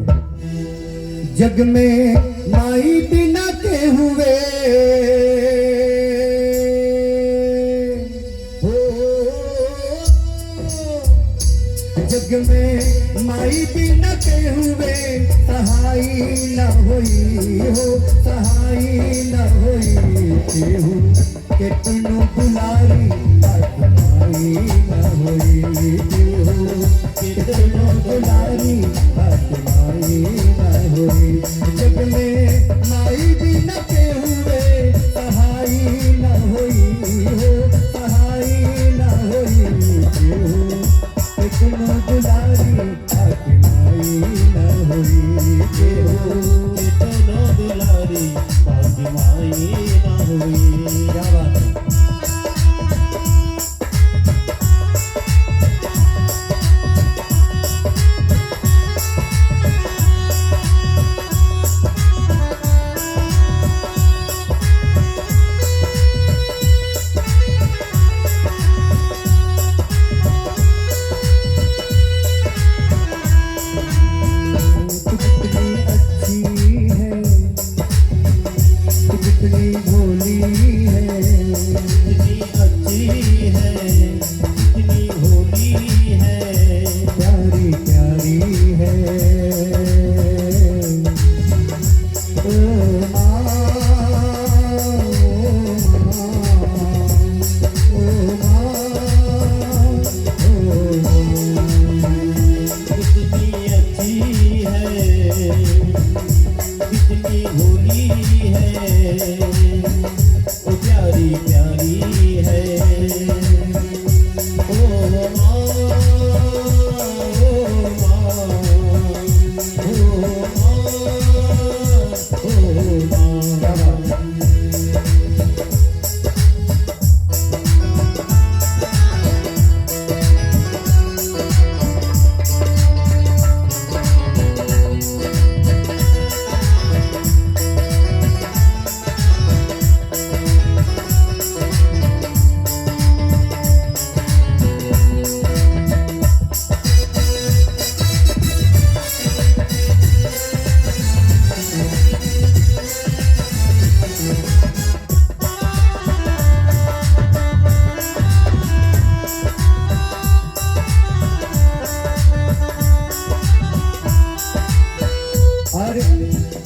जग में माई बिना के हुए हो, जग में माई बिना के हुए सहाई न होई हो, सहाई न होई केहू के तुनो दुलारी माई न होई, केहू के तुनो दुलारी माई न होई। जग में माई बिना के हुए सहाई न होई हो, सहाई न होई केहू के तुनो दुलारी माई न होई, केहू के तनो दुलारी बाकी माई न होई। क्या बात है।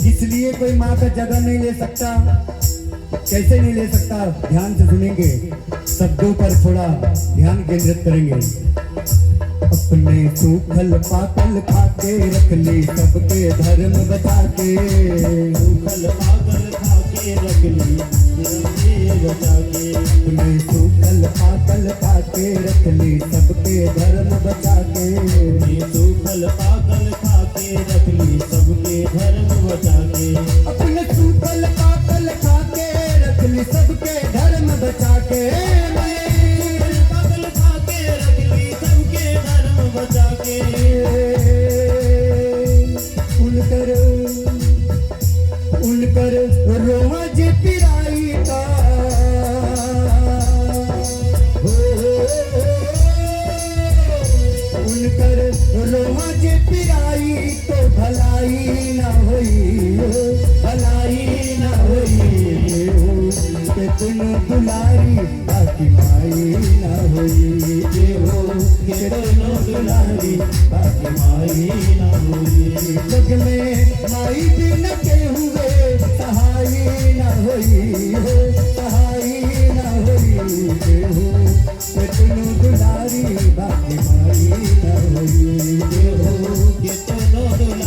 इसलिए कोई माँ का जगह नहीं ले सकता। कैसे नहीं ले सकता, ध्यान से सुनेंगे, शब्दों पर थोड़ा ध्यान केंद्रित करेंगे। अपने सूखल पाकल खाके रख ली सबके धर्म बचा के, सूखल पाकल खाके रख ली धर्म बचा के, अपने सूखल पाकल खाके रख ली सबके धर्म बचा के, ये सूखल पाकल खाके रख ली सबके धर्म बचा के, अपने सूखल पाकल खाके रख ली सबके धर्म बचा के, सूखल पाकल खाके रख ली सबके धर्म बचा के, उनकर रोआ जे पिराई का हो, उनकर रोआ जे पिराई तो भलाई ना होई हो, भलाई ना होई हो, के तुम दुलारी बाकी माई ना होई हो, के तुम दुलारी बाकी माई ना होई। जग में माई बिन के हुए सहाई ना होई हो, सहाई ना होई हो, के तुम दुलारी बाकी माई ना होई हो, के तनो दुलारी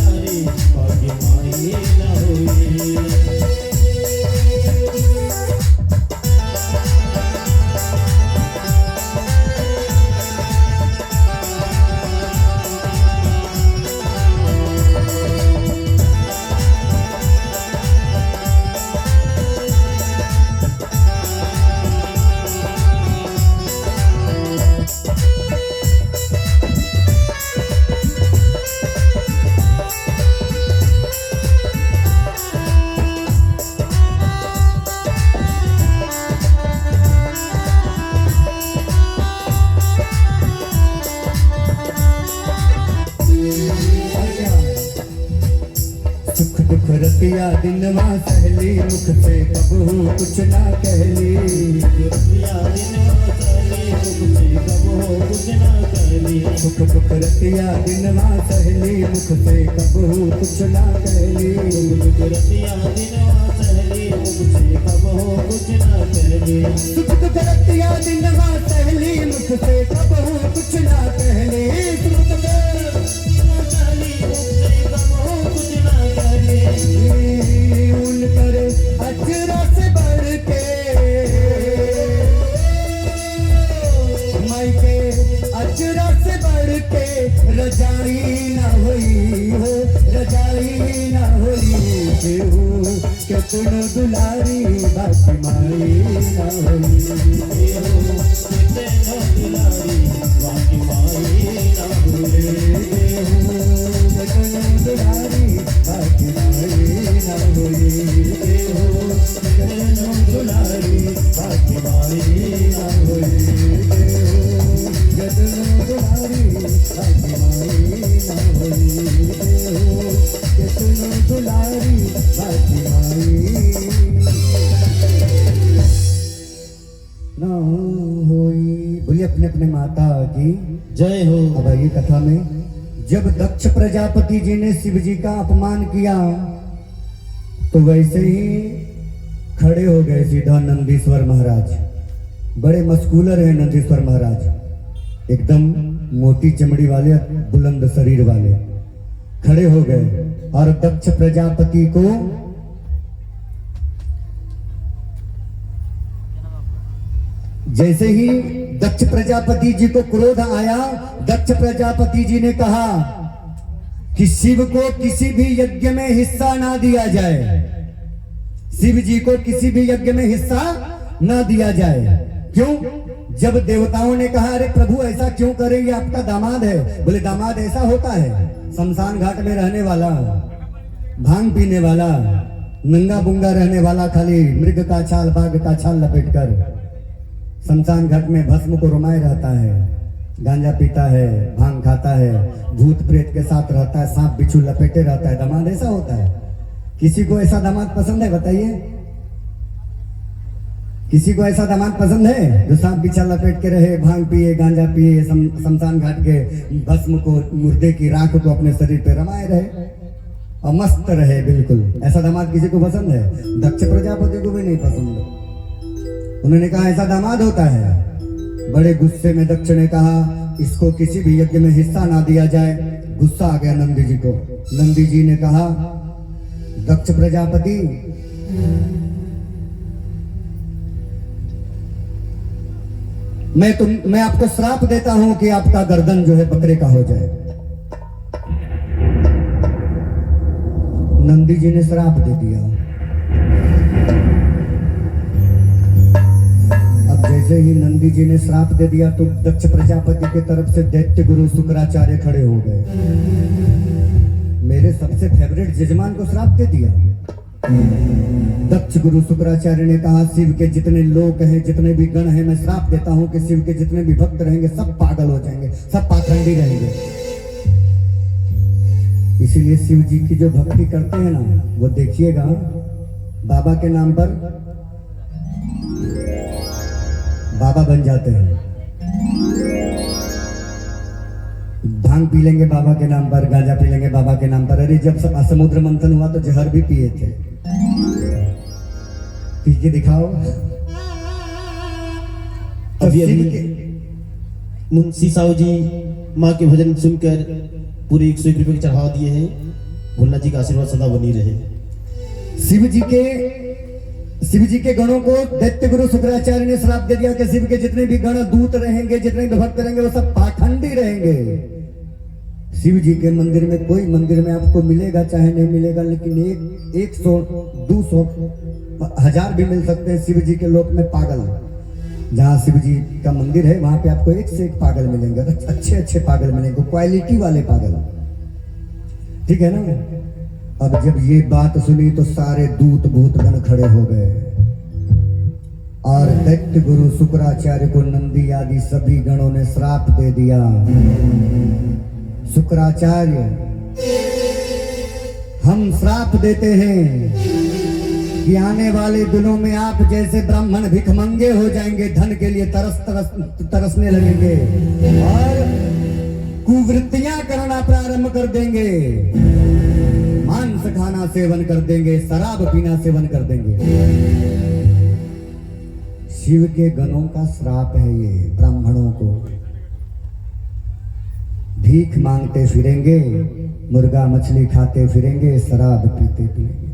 दुख रतिया दिनवा सहली मुख से कबहू कुछ ना कहली रतिया दिनवा सहली मुख से कबहू कुछ ना कहली सुख दुख रतिया दिनवा सहली मुख से कबहू कुछ ना कहली रतिया दिनवा सहली मुख से कबहू कुछ ना कहली सुख दुख रतिया दिनवा सहली मुख से कबहू कुछ ना कहली सुख दुख सहली मुख से कबहू कुछ ना कहली उनकर अजरा से बढ़ के मायके अजरा से बढ़ के रजाई ना हुई हो रजाई ना हुई केहू के तुम दुलारी बाकी माई ना हुई तेनो दुलारी बाकी माई ना भूले केहू के तुम दुलारी बाकी माई ना हुई केहू के तुम दुलारी बाकी माई ना हुई केहू के तुम दुलारी बाकी माई ना हुई केहू के तुम दुलारी बाकी माई ना होई। बोलिए अपने अपने माता की जय हो। अब आइए कथा में। जब दक्ष प्रजापति जी ने शिव जी का अपमान किया तो वैसे ही खड़े हो गए सीधा नंदीश्वर महाराज। बड़े मस्कुलर हैं नंदीश्वर महाराज, एकदम मोटी चमड़ी वाले, बुलंद शरीर वाले। खड़े हो गए और दक्ष प्रजापति को जैसे ही दक्ष प्रजापति जी को क्रोध आया, दक्ष प्रजापति जी ने कहा कि शिव को किसी भी यज्ञ में हिस्सा ना दिया जाए, शिव जी को किसी भी यज्ञ में हिस्सा ना दिया जाए। क्यों? जब देवताओं ने कहा अरे प्रभु ऐसा क्यों करेंगे, आपका दामाद है। बोले दामाद ऐसा होता है, शमशान घाट में रहने वाला, भांग पीने वाला, नंगा बुंगा रहने वाला, खाली मृग का छाल बाघ का छाल लपेटकर शमशान घाट में भस्म को रुमाए रहता है, गांजा पीता है, भांग खाता है, भूत प्रेत के साथ रहता है, सांप बिच्छू लपेटे रहता है। दामाद ऐसा होता है? किसी को ऐसा दामाद पसंद है? बताइए, किसी को ऐसा दामाद पसंद है जो सांप बिच्छा लपेट के रहे, भांग पिए, गांजा पिए, शमशान घाट के भस्म को, मुर्दे की राख को अपने शरीर पे रमाए रहे और मस्त रहे? बिल्कुल ऐसा दामाद किसी को पसंद है? दक्ष प्रजापति को भी नहीं पसंद। उन्होंने कहा ऐसा दामाद होता है। बड़े गुस्से में दक्ष ने कहा इसको किसी भी यज्ञ में हिस्सा ना दिया जाए। गुस्सा आ गया नंदी जी को। नंदी जी ने कहा दक्ष प्रजापति, मैं आपको श्राप देता हूं कि आपका गर्दन जो है बकरे का हो जाए। नंदी जी ने श्राप दे दिया। अब जैसे ही नंदी जी ने श्राप दे दिया तो दक्ष प्रजापति की तरफ से दैत्य गुरु शुक्राचार्य खड़े हो गए। मेरे सबसे फेवरेट जजमान को श्राप दे दिया। दक्ष गुरु शुक्राचार्य ने कहा शिव के जितने लोग हैं, जितने भी गण हैं, मैं श्राप देता हूं कि शिव के जितने भी भक्त रहेंगे सब पागल हो जाएंगे, सब पाखंडी रहेंगे। इसीलिए शिव जी की जो भक्ति करते हैं ना, वो देखिएगा बाबा के नाम पर बाबा बन जाते हैं। भांग पी लेंगे बाबा के नाम पर, गांजा पी लेंगे बाबा के नाम पर। अरे जब समुद्र मंथन हुआ तो जहर भी पिए थे। पी के दिखाओ। अभी मुंशी साहू जी माँ के भजन सुनकर पूरे 101 रुपये के चढ़ावा दिए हैं। भोला जी का आशीर्वाद सदा बनी रहे। शिव जी के गणों को दैत्य गुरु शुक्राचार्य ने श्राप दे दिया कि शिव के जितने भी गण दूत रहेंगे, जितने भी भक्त रहेंगे, वो सब पाखंडी रहेंगे। शिव जी के मंदिर में, कोई मंदिर में आपको मिलेगा चाहे नहीं मिलेगा, लेकिन 100, 200, 1000 भी मिल सकते हैं शिव जी के लोक में पागल। जहाँ शिव जी का मंदिर है वहां पे आपको एक से एक पागल मिलेंगे, अच्छे अच्छे पागल मिलेंगे, क्वालिटी वाले पागल। ठीक है ना? अब जब ये बात सुनी तो सारे दूत भूतगण खड़े हो गए और दैत्य गुरु शुक्राचार्य को नंदी आदि सभी गणों ने श्राप दे दिया। शुक्राचार्य हम श्राप देते हैं कि आने वाले दिनों में आप जैसे ब्राह्मण भिखमंगे हो जाएंगे, धन के लिए तरसने लगेंगे और कुवृत्तियां करना प्रारंभ कर देंगे, मांस खाना सेवन कर देंगे, शराब पीना सेवन कर देंगे। शिव के गणों का श्राप है ये ब्राह्मणों को। भीख मांगते फिरेंगे, मुर्गा मछली खाते फिरेंगे, शराब पीते पिएंगे।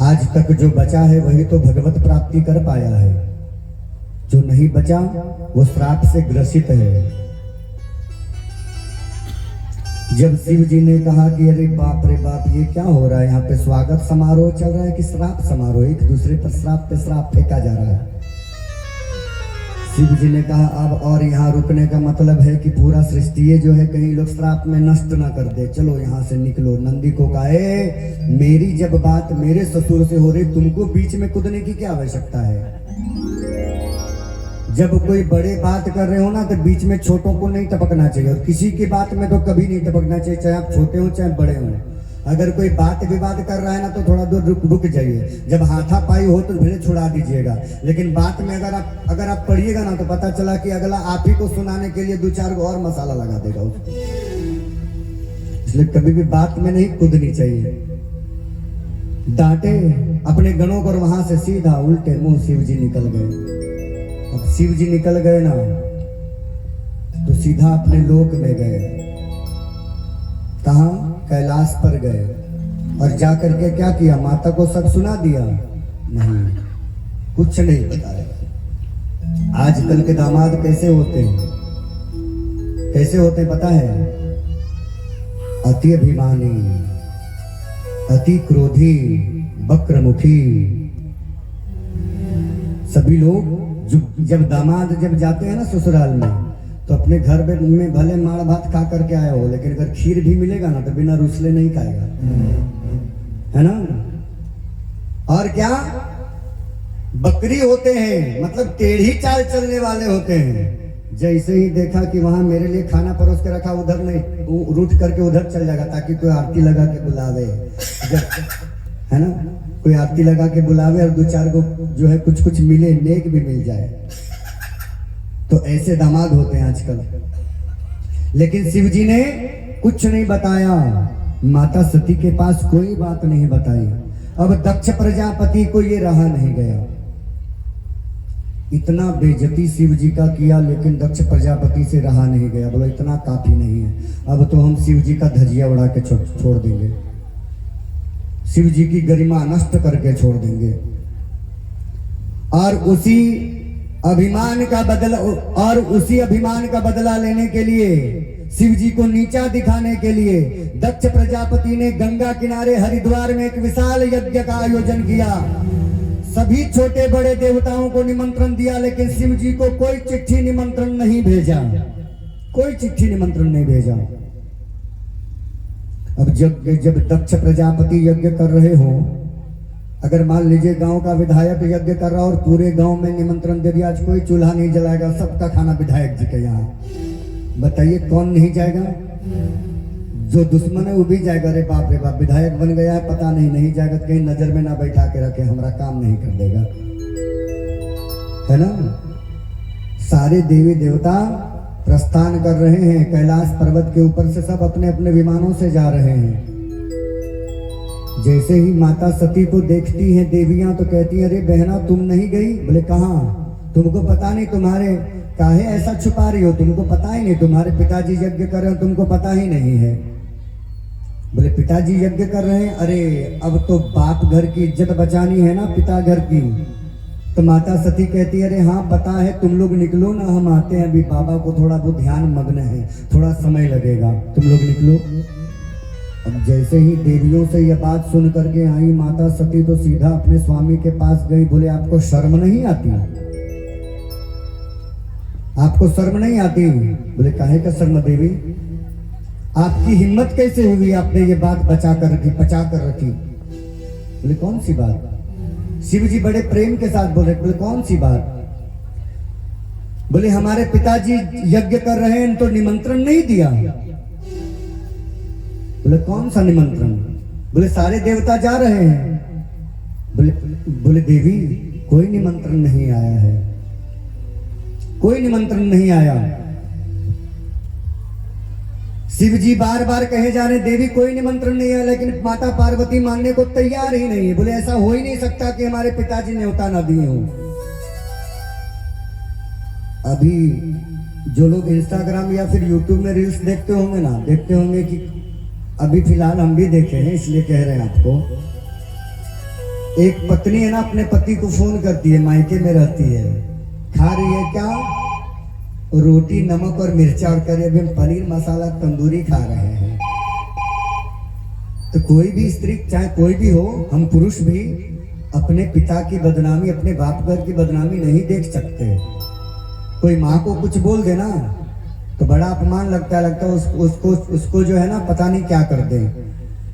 आज तक जो बचा है वही तो भगवत प्राप्ति कर पाया है, जो नहीं बचा वो श्राप से ग्रसित है। जब शिव जी ने कहा कि अरे बाप रे बाप ये क्या हो रहा है, यहाँ पे स्वागत समारोह चल रहा है कि श्राप समारोह, एक दूसरे पर श्राप पे श्राप फेंका जा रहा है। शिव जी ने कहा अब और यहाँ रुकने का मतलब है कि पूरा सृष्टि जो है कहीं लोग श्राप में नष्ट ना कर दे, चलो यहाँ से निकलो। नंदी को कहा मेरी जब बात मेरे ससुर से हो रही, तुमको बीच में कूदने की क्या आवश्यकता है। जब कोई बड़े बात कर रहे हो ना तो बीच में छोटों को नहीं टपकना चाहिए, और किसी की बात में तो कभी नहीं टपकना चाहिए, चाहे आप छोटे हो चाहे बड़े हो। अगर कोई बात विवाद कर रहा है ना तो थोड़ा दूर रुक जाइए, जब हाथापाई हो तो भले छुड़ा दीजिएगा, लेकिन बात में अगर आप पढ़िएगा ना तो पता चला कि अगला आप ही को सुनाने के लिए 2-4 और मसाला लगा देगा उसको। इसलिए कभी भी बात में नहीं कूदनी चाहिए। डांटे अपने गणों को, वहां से सीधा उल्टे मुंह शिव जी निकल गए। अब शिव जी निकल गए ना तो सीधा अपने लोक में गए। कहा? कैलाश पर गए और जाकर के क्या किया, माता को सब सुना दिया? नहीं, कुछ नहीं बताया। आजकल के दामाद कैसे होते हैं, कैसे होते पता है? अति अभिमानी, अति क्रोधी, वक्रमुखी। सभी लोग जब दामाद जब जाते हैं ना ससुराल में तो अपने घर में भले माड़ भात खा करके आए हो, लेकिन अगर खीर भी मिलेगा ना तो बिना रुसले नहीं खाएगा, है ना। और क्या बकरी होते हैं, मतलब टेढ़ी चाल चलने वाले होते हैं। जैसे ही देखा कि वहां मेरे लिए खाना परोस के रखा, उधर नहीं, रूठ करके उधर चल जाएगा ताकि कोई आरती लगा के बुलावे, है ना, कोई आरती लगा के बुलावे और 2-4 को जो है कुछ मिले, नेक भी मिल जाए। तो ऐसे दामाद होते हैं आजकल। लेकिन शिव जी ने कुछ नहीं बताया, माता सती के पास कोई बात नहीं बताई। अब दक्ष प्रजापति को ये रहा नहीं गया, इतना बेइज्जती शिव जी का किया, लेकिन दक्ष प्रजापति से रहा नहीं गया। बोला इतना काफी नहीं है, अब तो हम शिव जी का धजिया उड़ा के छोड़ देंगे, शिव जी की गरिमा नष्ट करके छोड़ देंगे। और उसी अभिमान का बदला लेने के लिए, शिव जी को नीचा दिखाने के लिए दक्ष प्रजापति ने गंगा किनारे हरिद्वार में एक विशाल यज्ञ का आयोजन किया। सभी छोटे बड़े देवताओं को निमंत्रण दिया, लेकिन शिव जी को कोई चिट्ठी निमंत्रण नहीं भेजा, कोई चिट्ठी निमंत्रण नहीं भेजा। अब जब दक्ष प्रजापति यज्ञ कर रहे हो, अगर मान लीजिए गांव का विधायक यज्ञ कर रहा और पूरे गांव में निमंत्रण दे दिया, आज कोई चूल्हा नहीं जलाएगा, सबका खाना विधायक जी के यहाँ, बताइए कौन नहीं जाएगा? जो दुश्मन है वो भी जाएगा। अरे बाप रे बाप, विधायक बन गया है, पता नहीं जाएगा, कहीं नजर में ना बैठा के रखे, हमारा काम नहीं कर देगा, है ना। सारे देवी देवता प्रस्थान कर रहे हैं, कैलाश पर्वत के ऊपर से सब अपने अपने विमानों से जा रहे हैं। जैसे ही माता सती को देखती हैं देवियां तो कहती हैं, अरे बहना तुम नहीं गई? बोले कहाँ? तुमको पता नहीं? तुम्हारे काहे ऐसा छुपा रही हो? तुमको पता ही नहीं? तुम्हारे पिताजी यज्ञ कर रहे हो, तुमको पता ही नहीं है? बोले पिताजी यज्ञ कर रहे हैं। अरे अब तो बाप घर की इज्जत बचानी है ना, पिता घर की। तो माता सती कहती है, अरे हाँ पता है, तुम लोग निकलो ना, हम आते हैं, अभी बाबा को थोड़ा बहुत ध्यान मग्न है, थोड़ा समय लगेगा, तुम लोग निकलो। अब जैसे ही देवियों से यह बात सुन करके आई माता सती तो सीधा अपने स्वामी के पास गई। बोले आपको शर्म नहीं आती? आपको शर्म नहीं आती? बोले काहे का शर्म देवी, आपकी हिम्मत कैसे हुई, आपने ये बात बचा कर रखी? बोले कौन सी बात? शिव जी बड़े प्रेम के साथ बोल रहे। बोले कौन सी बात? बोले हमारे पिताजी यज्ञ कर रहे हैं तो निमंत्रण नहीं दिया। बोले कौन सा निमंत्रण? बोले सारे देवता जा रहे हैं। बोले देवी कोई निमंत्रण नहीं आया है, कोई निमंत्रण नहीं आया। शिव जी बार बार कहे जा रहे देवी कोई निमंत्रण नहीं आया, लेकिन माता पार्वती मानने को तैयार ही नहीं है। बोले ऐसा हो ही नहीं सकता कि हमारे पिताजी न्योता ना दिए हों। अभी जो लोग इंस्टाग्राम या फिर यूट्यूब में रील्स देखते होंगे ना, देखते होंगे कि अभी फिलहाल हम भी देखे हैं, इसलिए कह रहे हैं आपको। एक पत्नी है ना, अपने पति को फोन करती है, मायके में रहती है, खा रही है क्या? रोटी नमक और मिर्चा, और करे अभी हम पनीर मसाला तंदूरी खा रहे हैं। तो कोई भी स्त्री, चाहे कोई भी हो, हम पुरुष भी अपने पिता की बदनामी, अपने बाप घर की बदनामी नहीं देख सकते। कोई माँ को कुछ बोल देना तो बड़ा अपमान लगता है, उसको जो है ना पता नहीं क्या कर दे।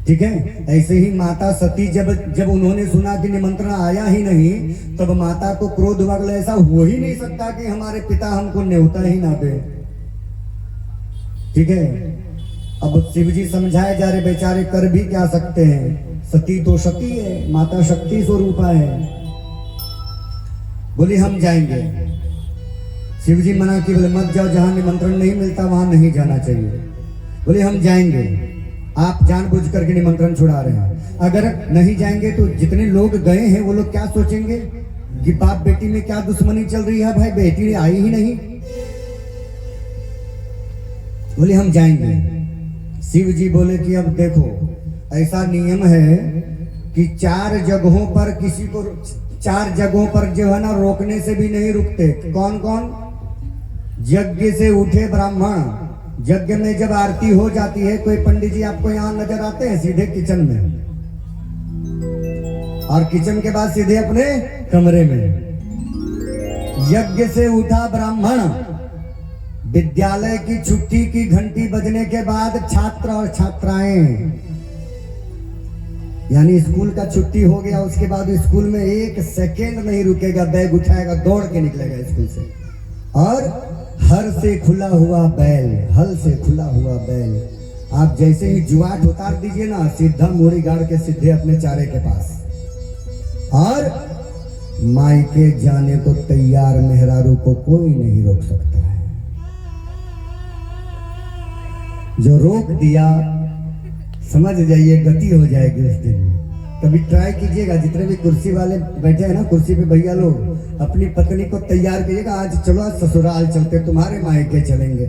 ठीक है, ऐसे ही माता सती जब उन्होंने सुना कि निमंत्रण आया ही नहीं, तब माता को क्रोध हुआ। ऐसा हो ही नहीं सकता कि हमारे पिता हमको न्योता ही ना दे। ठीक है, अब शिव जी समझाए जा रहे, बेचारे कर भी क्या सकते हैं, सती तो सती है, माता शक्ति स्वरूपा है। बोली हम जाएंगे। शिव जी मना की, बोले मत जाओ, जहां निमंत्रण नहीं मिलता वहां नहीं जाना चाहिए। बोले हम जाएंगे, आप जानबूझ करके निमंत्रण छुड़ा रहे हैं। अगर नहीं जाएंगे तो जितने लोग गए हैं वो लोग क्या सोचेंगे कि बाप बेटी में क्या दुश्मनी चल रही है, भाई बेटी आई ही नहीं। बोले हम जाएंगे। शिव जी बोले कि अब देखो, ऐसा नियम है कि 4 जगहों पर किसी को, 4 जगहों पर जो है ना रोकने से भी नहीं रुकते। कौन कौन? यज्ञ से उठे ब्राह्मण, यज्ञ में जब आरती हो जाती है, कोई पंडित जी आपको यहां नजर आते हैं सीधे किचन में, और किचन के बाद सीधे अपने कमरे में। यज्ञ से उठा ब्राह्मण, विद्यालय की छुट्टी की घंटी बजने के बाद छात्र और छात्राएं, यानी स्कूल का छुट्टी हो गया, उसके बाद स्कूल में 1 सेकेंड नहीं रुकेगा, बैग उठाएगा, दौड़ के निकलेगा स्कूल से। और हर से खुला हुआ बैल, हल से खुला हुआ बैल, आप जैसे ही जुआट उतार दीजिए ना, सीधा मूड़ी गाड़ के सीधे अपने चारे के पास। और मायके जाने को तैयार मेहरारू को कोई नहीं रोक सकता है। जो रोक दिया समझ जाइए गति हो जाएगी उस दिन। कभी ट्राई कीजिएगा, जितने भी कुर्सी वाले बैठे हैं ना, कुर्सी पे भैया लोग, अपनी पत्नी को तैयार कीजिएगा, आज चलो ससुराल चलते, तुम्हारे मायके चलेंगे।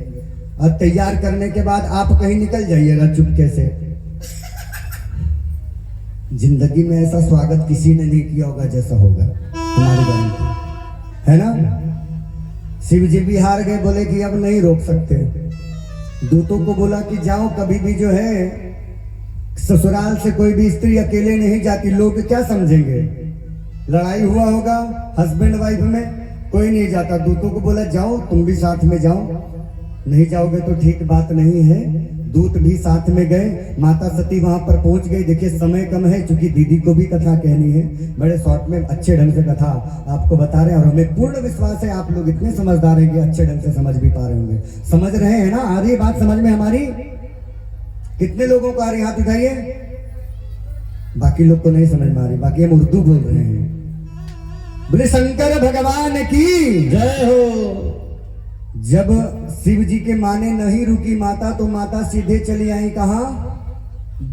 और तैयार करने के बाद आप कहीं निकल जाइएगा चुपके से। जिंदगी में ऐसा स्वागत किसी ने नहीं किया होगा जैसा होगा हमारे गांव, है ना। शिव जी भी हार गए, बोले कि अब नहीं रोक सकते। दूतों को बोला कि जाओ, कभी भी जो है ससुराल से कोई भी स्त्री अकेले नहीं जाती, लोग क्या समझेंगे, लड़ाई हुआ होगा हस्बैंड वाइफ में, कोई नहीं जाता। दूतों को बोला जाओ, तुम भी साथ में जाओ, नहीं जाओगे तो ठीक बात नहीं है। दूत भी साथ में गए, माता सती वहां पर पहुंच गई। देखिए समय कम है, क्योंकि दीदी को भी कथा कहनी है, बड़े शॉर्ट में अच्छे ढंग से कथा आपको बता रहे हैं, और हमें पूर्ण विश्वास है आप लोग इतने समझदार हैं कि अच्छे ढंग से समझ भी पा रहे होंगे। समझ रहे हैं ना? आ रही बात समझ में हमारी? कितने लोगों को आ रही, हाथ उठाइए। बाकी लोग को नहीं समझ में आ रही, बाकी हम उर्दू बोल रहे हैं। बोले शंकर भगवान की जय हो। जब शिव जी के माने नहीं रुकी माता, तो माता सीधे चली आई कहाँ?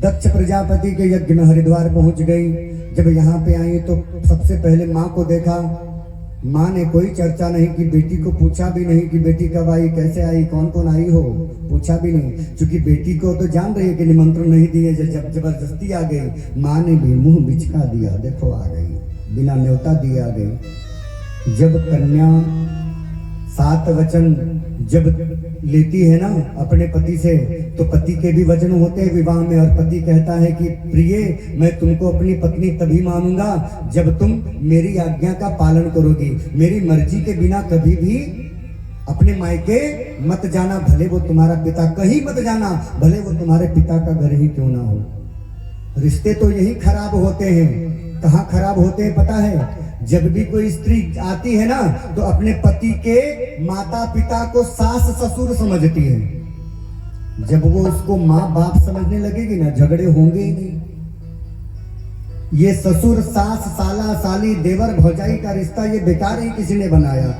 दक्ष प्रजापति के यज्ञ में हरिद्वार पहुंच गई। जब यहाँ पे आई तो सबसे पहले माँ को देखा। माँ ने कोई चर्चा नहीं की, बेटी को पूछा भी नहीं कि बेटी कब आई, कैसे आई, कौन कौन आई हो, पूछा भी नहीं। क्योंकि बेटी को तो जान रही है कि निमंत्रण नहीं दिए, जब जबरदस्ती आ गई। माँ ने भी मुंह बिचका दिया, देखो आ गई, बिना न्योता दिए आ गई। जब कन्या 7 वचन जब लेती है ना अपने पति से, तो पति के भी वचन होते हैं विवाह में, और पति कहता है कि प्रिय, मैं तुमको अपनी पत्नी तभी मानूंगा जब तुम मेरी आज्ञा का पालन करोगी। मेरी मर्जी के बिना कभी भी अपने मायके मत जाना, भले वो तुम्हारा पिता, कहीं मत जाना, भले वो तुम्हारे पिता का घर ही क्यों ना हो। रिश्ते तो यही खराब होते हैं। कहाँ खराब होते हैं पता है? जब भी कोई स्त्री आती है ना, तो अपने पति के माता पिता को सास ससुर समझती है। जब वो उसको माँ बाप समझने लगेगी ना, झगड़े होंगे ही नहीं। ये ससुर सास साला साली देवर भौजाई का रिश्ता ये बेकार ही किसी ने बनाया।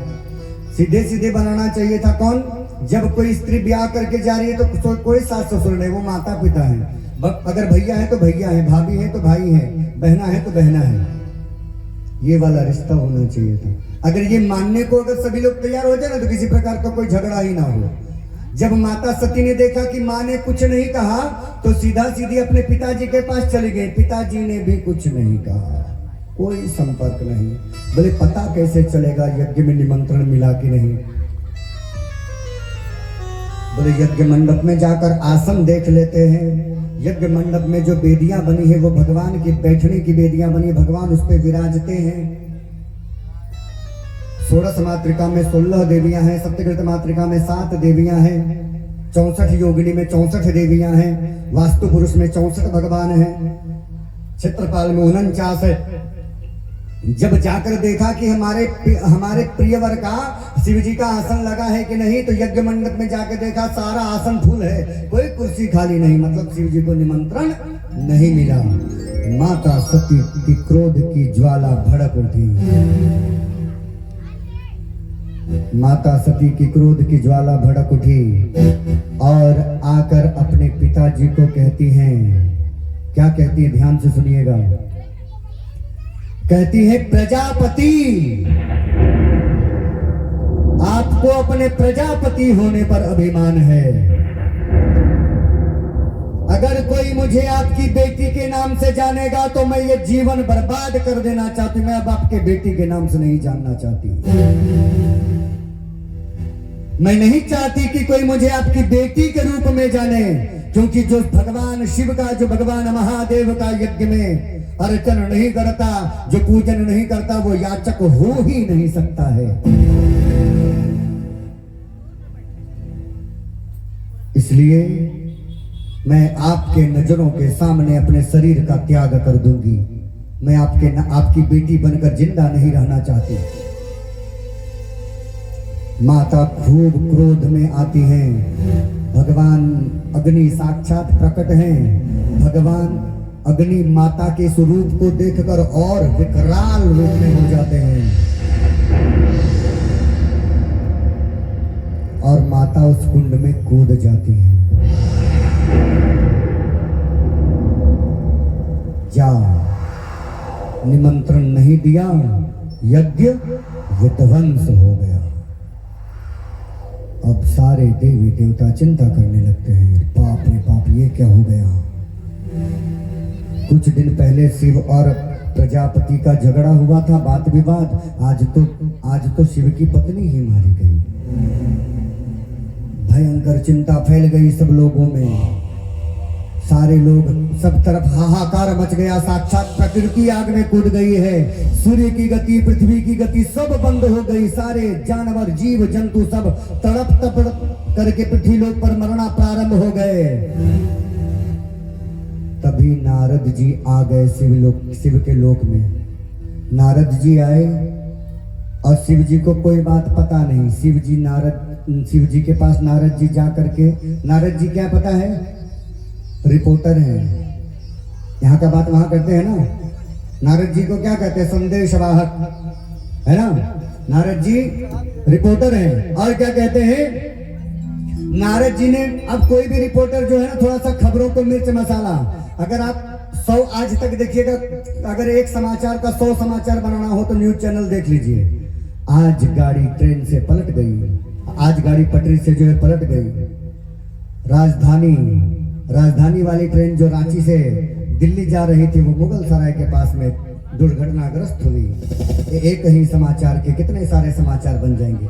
सीधे सीधे बनाना चाहिए था। कौन? जब कोई स्त्री ब्याह करके जा रही है तो कोई सास ससुर नहीं, वो माता पिता है। अगर भैया है तो भैया है, भाभी है तो भाई है, बहना है तो बहना है। ये वाला रिश्ता होना चाहिए था। अगर ये मानने को अगर सभी लोग तैयार हो जाए ना तो किसी प्रकार का कोई झगड़ा ही ना हो। जब माता सती ने देखा कि माँ ने कुछ नहीं कहा तो सीधा सीधी अपने पिताजी के पास चली गई। पिताजी ने भी कुछ नहीं कहा, कोई संपर्क नहीं। बोले पता कैसे चलेगा यज्ञ में निमंत्रण मिला कि नहीं। बोले यज्ञ मंडप में जाकर आसन देख लेते हैं। यज्ञ मंडप में जो वेदियां बनी है वो भगवान की बैठने की वेदियां बनी, भगवान उस पर विराजते हैं। 16 मातृका में 16 देवियां हैं, सप्तकृत मातृका में 7 देवियां हैं, 64 योगिनी में 64 देवियां हैं, वास्तु पुरुष में 64 भगवान हैं, क्षेत्रपाल में 49 है। जब जाकर देखा कि हमारे प्रियवर का शिव जी का आसन लगा है कि नहीं, तो यज्ञ मंडप में जाकर देखा सारा आसन फुल है, कोई कुर्सी खाली नहीं। मतलब शिव जी को निमंत्रण नहीं मिला। माता सती की क्रोध की ज्वाला भड़क उठी। माता सती की क्रोध की ज्वाला भड़क उठी और आकर अपने पिताजी को कहती हैं, क्या कहती है ध्यान से सुनिएगा। कहती है, प्रजापति, आपको अपने प्रजापति होने पर अभिमान है। अगर कोई मुझे आपकी बेटी के नाम से जानेगा तो मैं ये जीवन बर्बाद कर देना चाहती। मैं अब आपके बेटी के नाम से नहीं जानना चाहती। मैं नहीं चाहती कि कोई मुझे आपकी बेटी के रूप में जाने, क्योंकि जो भगवान शिव का, जो भगवान महादेव का यज्ञ में अर्चन नहीं करता, जो पूजन नहीं करता, वो याचक हो ही नहीं सकता है। इसलिए मैं आपके नजरों के सामने अपने शरीर का त्याग कर दूंगी। मैं आपकी बेटी बनकर जिंदा नहीं रहना चाहती। माता खूब क्रोध में आती हैं। भगवान अग्नि साक्षात प्रकट हैं। भगवान अग्नि माता के स्वरूप को देखकर और विकराल रूप में हो जाते हैं और माता उस कुंड में कूद जाती है। जा, निमंत्रण नहीं दिया, यज्ञ विध्वंस हो गया। अब सारे देवी देवता चिंता करने लगते हैं, बाप रे बाप, ये क्या हो गया। कुछ दिन पहले शिव और प्रजापति का झगड़ा हुआ था, बात विवाद। आज तो शिव की पत्नी ही मारी गई। भयंकर चिंता फैल गई सब लोगों में। सारे लोग, सब तरफ हाहाकार मच गया। साक्षात प्रकृति आग में कूद गई है। सूर्य की गति, पृथ्वी की गति सब बंद हो गई। सारे जानवर, जीव जंतु सब तड़प तड़प करके पृथ्वी लोक पर मरना प्रारंभ हो गए। तभी नारद जी आ गए शिव के लोक में। नारद जी आए और शिव जी को कोई बात पता नहीं। शिव जी के पास नारद जी जा करके, नारद जी क्या पता है, रिपोर्टर हैं, यहाँ का बात वहां करते हैं ना। नारद जी को क्या कहते हैं, संदेशवाहक, है ना। नारद जी रिपोर्टर हैं। और क्या कहते हैं नारद जी ने, अब कोई भी रिपोर्टर जो है ना, थोड़ा सा खबरों को मिर्च मसाला, अगर आप 100 आज तक देखिएगा, अगर एक समाचार का 100 समाचार बनाना हो तो न्यूज चैनल देख लीजिए। आज गाड़ी ट्रेन से पलट गई, आज गाड़ी पटरी से जो है पलट गई। राजधानी वाली ट्रेन जो रांची से दिल्ली जा रही थी, वो मुगल सराय के पास में दुर्घटनाग्रस्त हुई। एक ही समाचार के कितने सारे समाचार बन जाएंगे।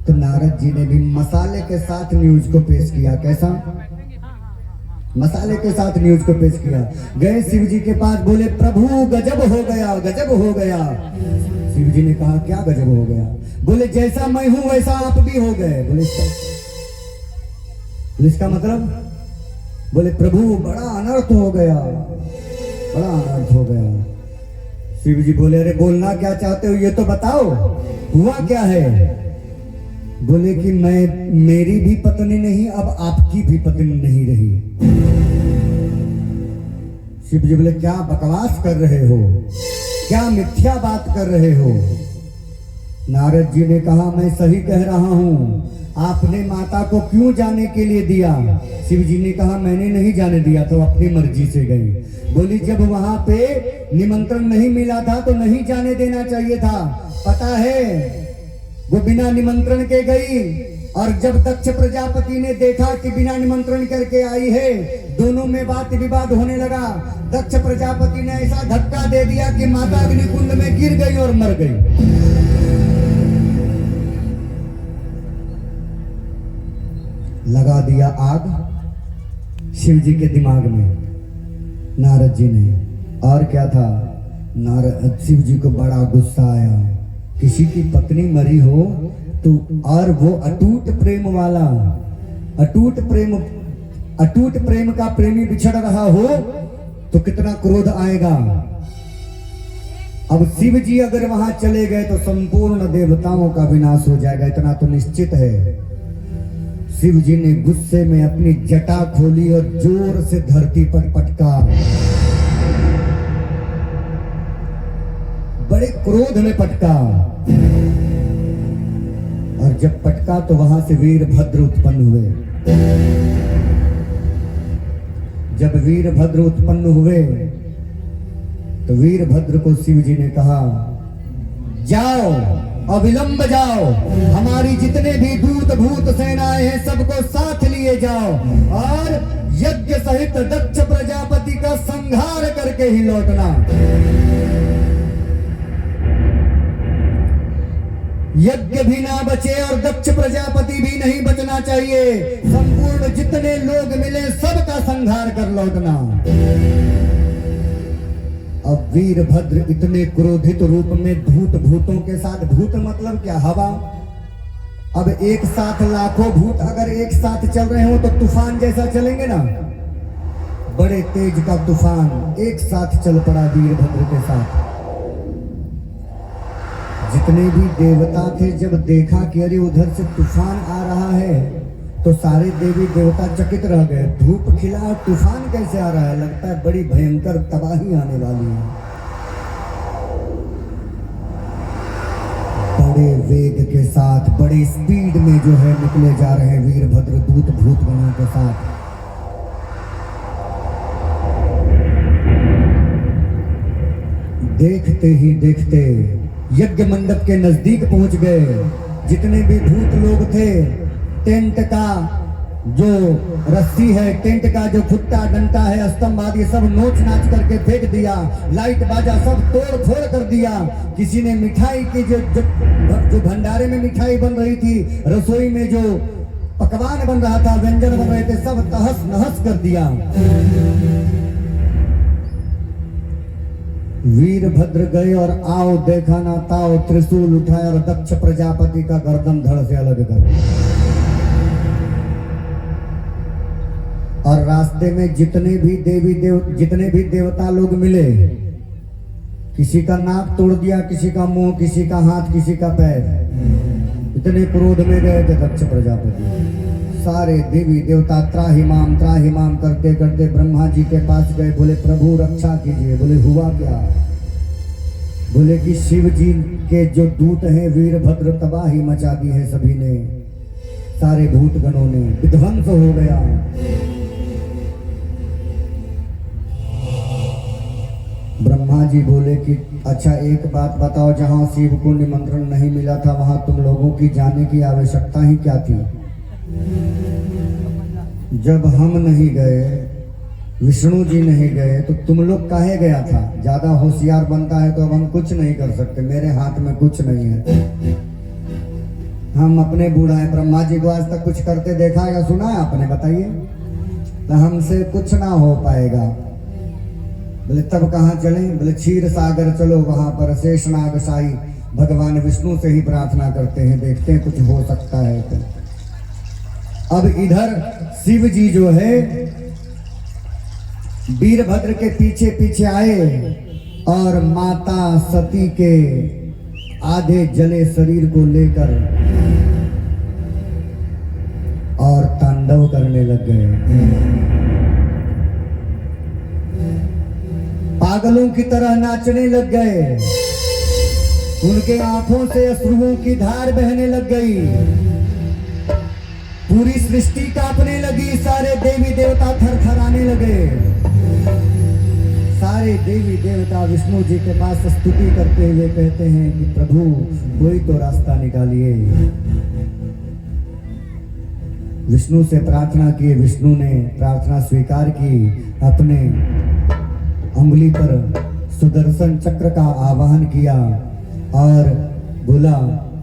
तो नारद जी ने भी मसाले के साथ न्यूज को पेश किया। कैसा? मसाले के साथ न्यूज को पेश किया। गए शिव जी के पास, बोले प्रभु गजब हो गया, गजब हो गया। शिव जी ने कहा क्या गजब हो गया? बोले जैसा मैं हूं वैसा आप भी हो गए। बोले इसका मतलब? बोले प्रभु बड़ा अनर्थ हो गया, बड़ा अनर्थ हो गया। शिव जी बोले अरे बोलना क्या चाहते हो ये तो बताओ, हुआ क्या है? बोले कि मैं, मेरी भी पत्नी नहीं, अब आपकी भी पत्नी नहीं रही। शिव जी बोले क्या बकवास कर रहे हो, क्या मिथ्या बात कर रहे हो। नारद जी ने कहा मैं सही कह रहा हूं, आपने माता को क्यों जाने के लिए दिया। शिव जी ने कहा मैंने नहीं जाने दिया, तो अपनी मर्जी से गई। बोली जब वहां पे निमंत्रण नहीं मिला था तो नहीं जाने देना चाहिए था। पता है वो बिना निमंत्रण के गई, और जब दक्ष प्रजापति ने देखा कि बिना निमंत्रण करके आई है, दोनों में वाद विवाद होने लगा। दक्ष प्रजापति ने ऐसा धक्का दे दिया कि माता अग्निकुंड में गिर गई और मर गई। लगा दिया आग शिव जी के दिमाग में नारद जी ने। और क्या था, नारद शिव जी को बड़ा गुस्सा आया। किसी की पत्नी मरी हो तो, और वो अटूट प्रेम वाला, अटूट प्रेम का प्रेमी बिछड़ रहा हो तो कितना क्रोध आएगा। अब शिव जी अगर वहां चले गए तो संपूर्ण देवताओं का विनाश हो जाएगा, इतना तो निश्चित है। शिव जी ने गुस्से में अपनी जटा खोली और जोर से धरती पर पटका। बड़े क्रोध में पटका, और जब पटका तो वहां से वीरभद्र उत्पन्न हुए। जब वीरभद्र उत्पन्न हुए तो वीरभद्र को शिव जी ने कहा जाओ, अविलंब जाओ, हमारी जितने भी दूत भूत सेनाएं हैं सबको साथ लिए जाओ, और यज्ञ सहित दक्ष प्रजापति का संहार करके ही लौटना। यज्ञ भी ना बचे और दक्ष प्रजापति भी नहीं बचना चाहिए। संपूर्ण जितने लोग मिले सबका संहार कर लौटना। अब वीरभद्र इतने क्रोधित रूप में धूत भूतों के साथ, भूत मतलब क्या, हवा। अब एक साथ लाखों भूत अगर एक साथ चल रहे हो तो तूफान जैसा चलेंगे ना, बड़े तेज का तूफान एक साथ चल पड़ा वीरभद्र के साथ। जितने भी देवता थे जब देखा कि अरे उधर से तूफान आ रहा है तो सारे देवी देवता चकित रह गए। धूप खिला और तूफान कैसे आ रहा है, लगता है बड़ी भयंकर तबाही आने वाली है। बड़े वेग के साथ, बड़े स्पीड में जो है निकले जा रहे हैं वीरभद्र दूत भूत गणों के साथ। देखते ही देखते यज्ञ मंडप के नजदीक पहुंच गए। जितने भी भूत लोग थे, टेंट का जो रस्सी है, टेंट का जो फुट्टा डंटा है, स्तंभ आदि सब नोच नाच करके फेंक दिया। लाइट बाजा सब तोड़ फोड़ कर दिया। किसी ने मिठाई की जो भंडारे में मिठाई बन रही थी, रसोई में जो पकवान बन रहा था, व्यंजन बन रहे थे, सब तहस नहस कर दिया। वीरभद्र गए और आओ देखा ना ताओ, त्रिशूल उठाया और दक्ष प्रजापति का गर्दन धड़ से अलग कर दिया। और रास्ते में जितने भी देवता लोग मिले, किसी का नाक तोड़ दिया, किसी का मुंह, किसी का हाथ, किसी का पैर। इतने क्रोध में गए थे दक्ष प्रजापति। सारे देवी देवता त्राहिमाम करते करते ब्रह्मा जी के पास गए। बोले प्रभु रक्षा कीजिए। बोले हुआ क्या? बोले कि शिव जी के जो दूत हैं वीरभद्र तबाही मचा दी है, सभी ने, सारे भूत गणों ने, विध्वंस हो गया। ब्रह्मा जी बोले कि अच्छा एक बात बताओ, जहां शिव को निमंत्रण नहीं मिला था वहां तुम लोगों की जाने की आवश्यकता ही क्या थी? जब हम नहीं गए, विष्णु जी नहीं गए, तो तुम लोग काहे गया था? ज्यादा होशियार बनता है तो अब हम कुछ नहीं कर सकते, मेरे हाथ में कुछ नहीं है। हम अपने बूढ़ा है, ब्रह्मा जी को आज तक कुछ करते देखा है या सुना है आपने? बताइए। तो हमसे कुछ ना हो पाएगा। बोले तब कहाँ चले? बोले क्षीर सागर चलो, वहां पर शेषनाग साई भगवान विष्णु से ही प्रार्थना करते हैं, देखते हैं कुछ हो सकता है तो। अब इधर शिव जी जो है वीरभद्र के पीछे पीछे आए और माता सती के आधे जले शरीर को लेकर तांडव करने लग गए। पागलों की तरह नाचने लग गए। उनके आंखों से अश्रुओं की धार बहने लग गई। पूरी सृष्टि कांपने लगी। सारे देवी देवता थरथराने लगे। सारे देवी देवता विष्णु जी के पास स्तुति करते हुए कहते हैं कि प्रभु कोई तो रास्ता निकालिए। विष्णु से प्रार्थना की। विष्णु ने प्रार्थना स्वीकार की। अपने उंगली पर सुदर्शन चक्र का आवाहन किया और बोला,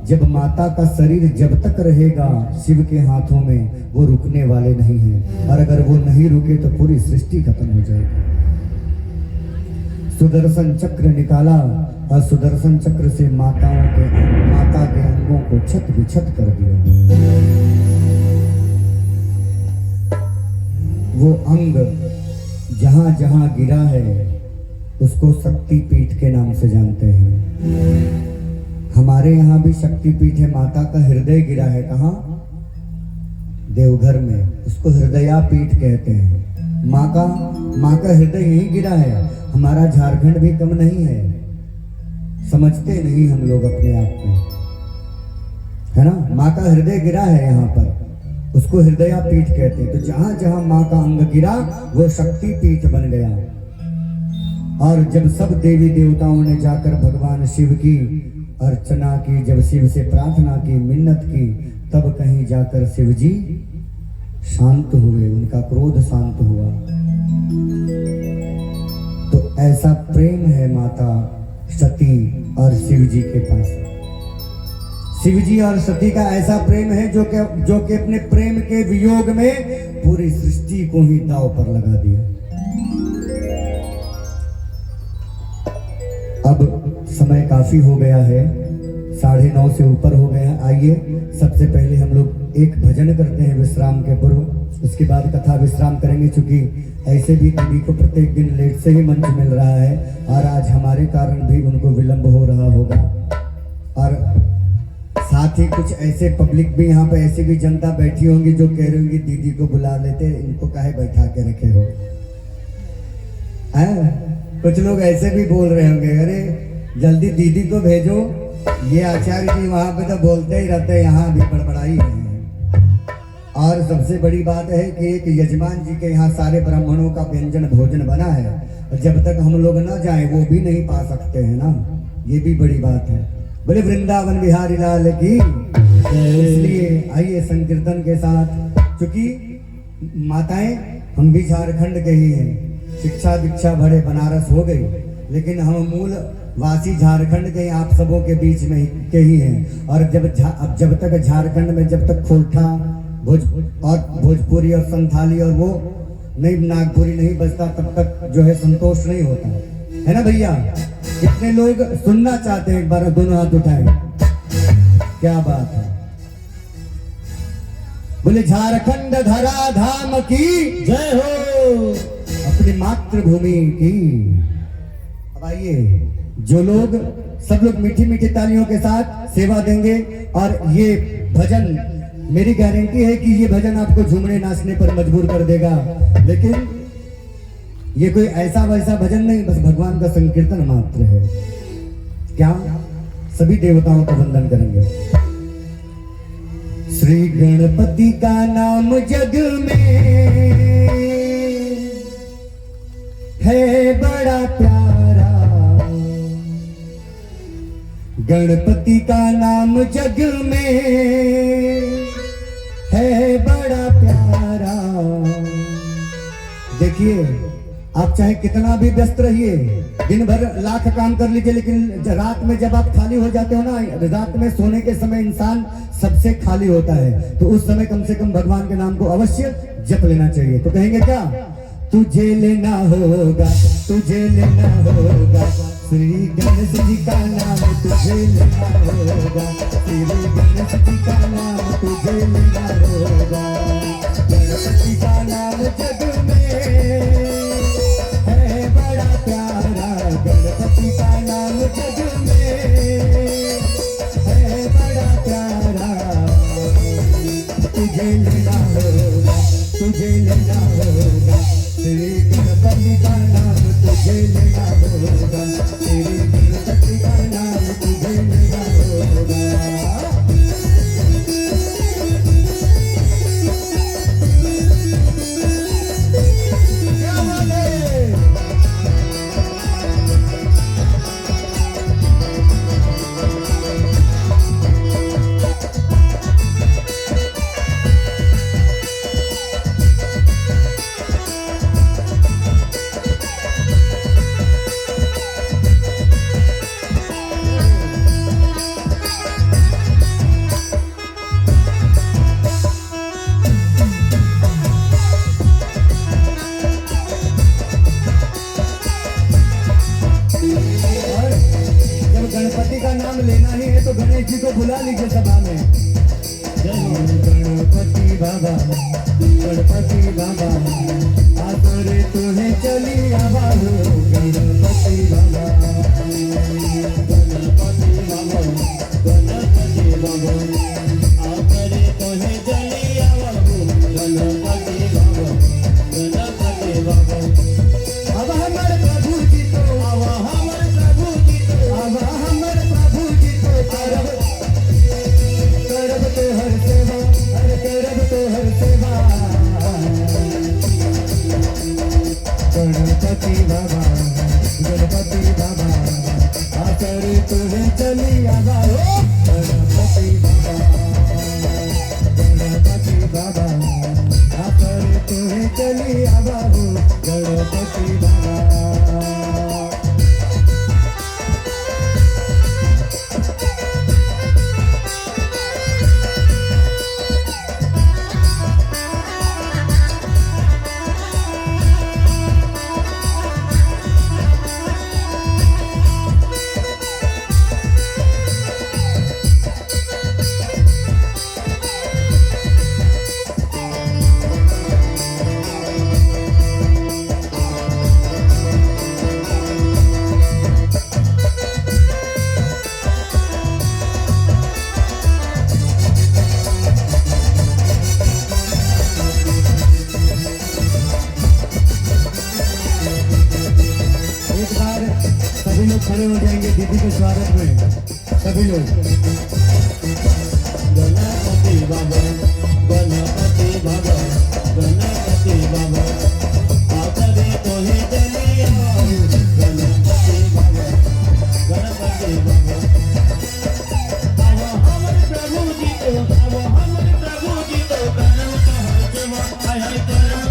जब माता का शरीर जब तक रहेगा शिव के हाथों में, वो रुकने वाले नहीं हैं, और अगर वो नहीं रुके तो पूरी सृष्टि खत्म हो जाएगी। सुदर्शन चक्र निकाला और सुदर्शन चक्र से माता के अंगों को छत विछत कर दिया। वो अंग जहां जहां गिरा है उसको शक्ति पीठ के नाम से जानते हैं। हमारे यहाँ भी शक्ति पीठ है। माता का हृदय गिरा है कहाँ? देवघर में। उसको हृदया पीठ कहते हैं। माँ का हृदय यहीं गिरा है। हमारा झारखंड भी कम नहीं है। समझते नहीं हम लोग अपने आप को, है ना। माँ का हृदय गिरा है यहाँ पर, उसको हृदया पीठ कहते हैं। तो जहां जहां माँ का अंग गिरा वो शक्ति पीठ बन गया। और जब सब देवी देवताओं ने जाकर भगवान शिव की अर्चना की, जब शिव से प्रार्थना की, मिन्नत की, तब कहीं जाकर शिव जी शांत हुए। उनका क्रोध शांत हुआ। तो ऐसा प्रेम है माता सती और शिव जी के पास। शिव जी और सती का ऐसा प्रेम है जो कि अपने प्रेम के वियोग में पूरी सृष्टि को ही दांव पर लगा दिया। अब समय काफी हो गया है, 9:30 से ऊपर हो गया है। आइए सबसे पहले हम लोग एक भजन करते हैं विश्राम के पूर्व। उसके बाद कथा विश्राम करेंगे, क्योंकि ऐसे भी दीदी को प्रत्येक दिन लेट से ही मंच मिल रहा है और आज हमारे कारण भी उनको विलंब हो रहा होगा। और साथ ही कुछ ऐसे पब्लिक भी यहाँ पे ऐसी भी जनता बैठी होंगी जो कह रही होंगी दीदी को बुला लेते, इनको काहे बैठा के रखे हो। कुछ लोग ऐसे भी बोल रहे होंगे, अरे जल्दी दीदी को भेजो, ये आचार्य जी वहां पे तो बोलते ही रहते हैं, यहाँ भी बड़बड़ाई है। और सबसे बड़ी बात है कि एक यजमान जी के यहाँ सारे ब्राह्मणों का व्यंजन भोजन बना है, और जब तक हम लोग न जाएं वो भी नहीं पा सकते हैं ना। ये भी बड़ी बात है। बोले वृंदावन बिहारी लाल की। इसलिए आइए संकीर्तन के साथ, क्योंकि माताएं हम भी झारखंड के ही हैं। शिक्षा दीक्षा बड़े बनारस हो गई, लेकिन हम मूल वासी झारखंड के आप सबों के बीच में के ही हैं। और जब तक झारखंड में जब तक खोरठा भोजपुरी और संथाली और वो नहीं नागपुरी नहीं बजता, तब तक जो है संतोष नहीं होता है ना भैया। कितने लोग सुनना चाहते हैं? एक बार दोनों हाथ उठाएं। क्या बात है। बोले झारखंड धरा धाम की जय हो, अपनी मातृभूमि की। अब आइए जो लोग सब लोग मीठी मीठी तालियों के साथ सेवा देंगे। और ये भजन मेरी गारंटी है कि ये भजन आपको झूमने नाचने पर मजबूर कर देगा, लेकिन ये कोई ऐसा वैसा भजन नहीं, बस भगवान का संकीर्तन मात्र है। क्या सभी देवताओं का वंदन करेंगे। श्री गणपति का नाम जग में है बड़ा प्यारा, गणपति का नाम जग में है बड़ा प्यारा। देखिए, आप चाहे कितना भी व्यस्त रहिए, दिन भर लाख काम कर लीजिए, लेकिन रात में जब आप खाली हो जाते हो ना, रात में सोने के समय इंसान सबसे खाली होता है, तो उस समय कम से कम भगवान के नाम को अवश्य जप लेना चाहिए। तो कहेंगे क्या? तुझे लेना होगा, तुझे लेना होगा, श्री गणेश जी का नाम तुझे लेना होगा, श्री गणेश जी का नाम तुझे लेना होगा। गणपति का नाम जग में है बड़ा प्यारा, गणपति का नाम जग में है बड़ा प्यारा, तुझे लेना होगा, लेना होगा, श्री गणपति का नाम तुझे लेना होगा, श्री गणपति का नाम तुझे लेना होगा। क्या बात है? गणपति का नाम लेना ही है तो गणेश जी को बुला लीजिए सभा में। गणपति बाबा, गणपति बाबा, आकर तुम्हें चली आवाज़, गणपति बाबा, गणपति बाबा, गणपति बाबा, आकर तुम्हें चली आवाज़, गणपति बाबा, गणपति बाबा। अब हमारे प्रभु जी तो, अब हमारे प्रभु जी तो, अब हमारे प्रभु जी तो करब तो हर सेवा, हर करब तो हर सेवा। गणपति बाबा, गणपति बाबा, आकर तुम्हें चली आवा, गणपति बाबा, गणपति बाबा, आकर तुम्हें चली आवा, गणपति बाबा। सभी लोग खड़े हो जाएंगे दीदी के स्वागत में, सभी लोग।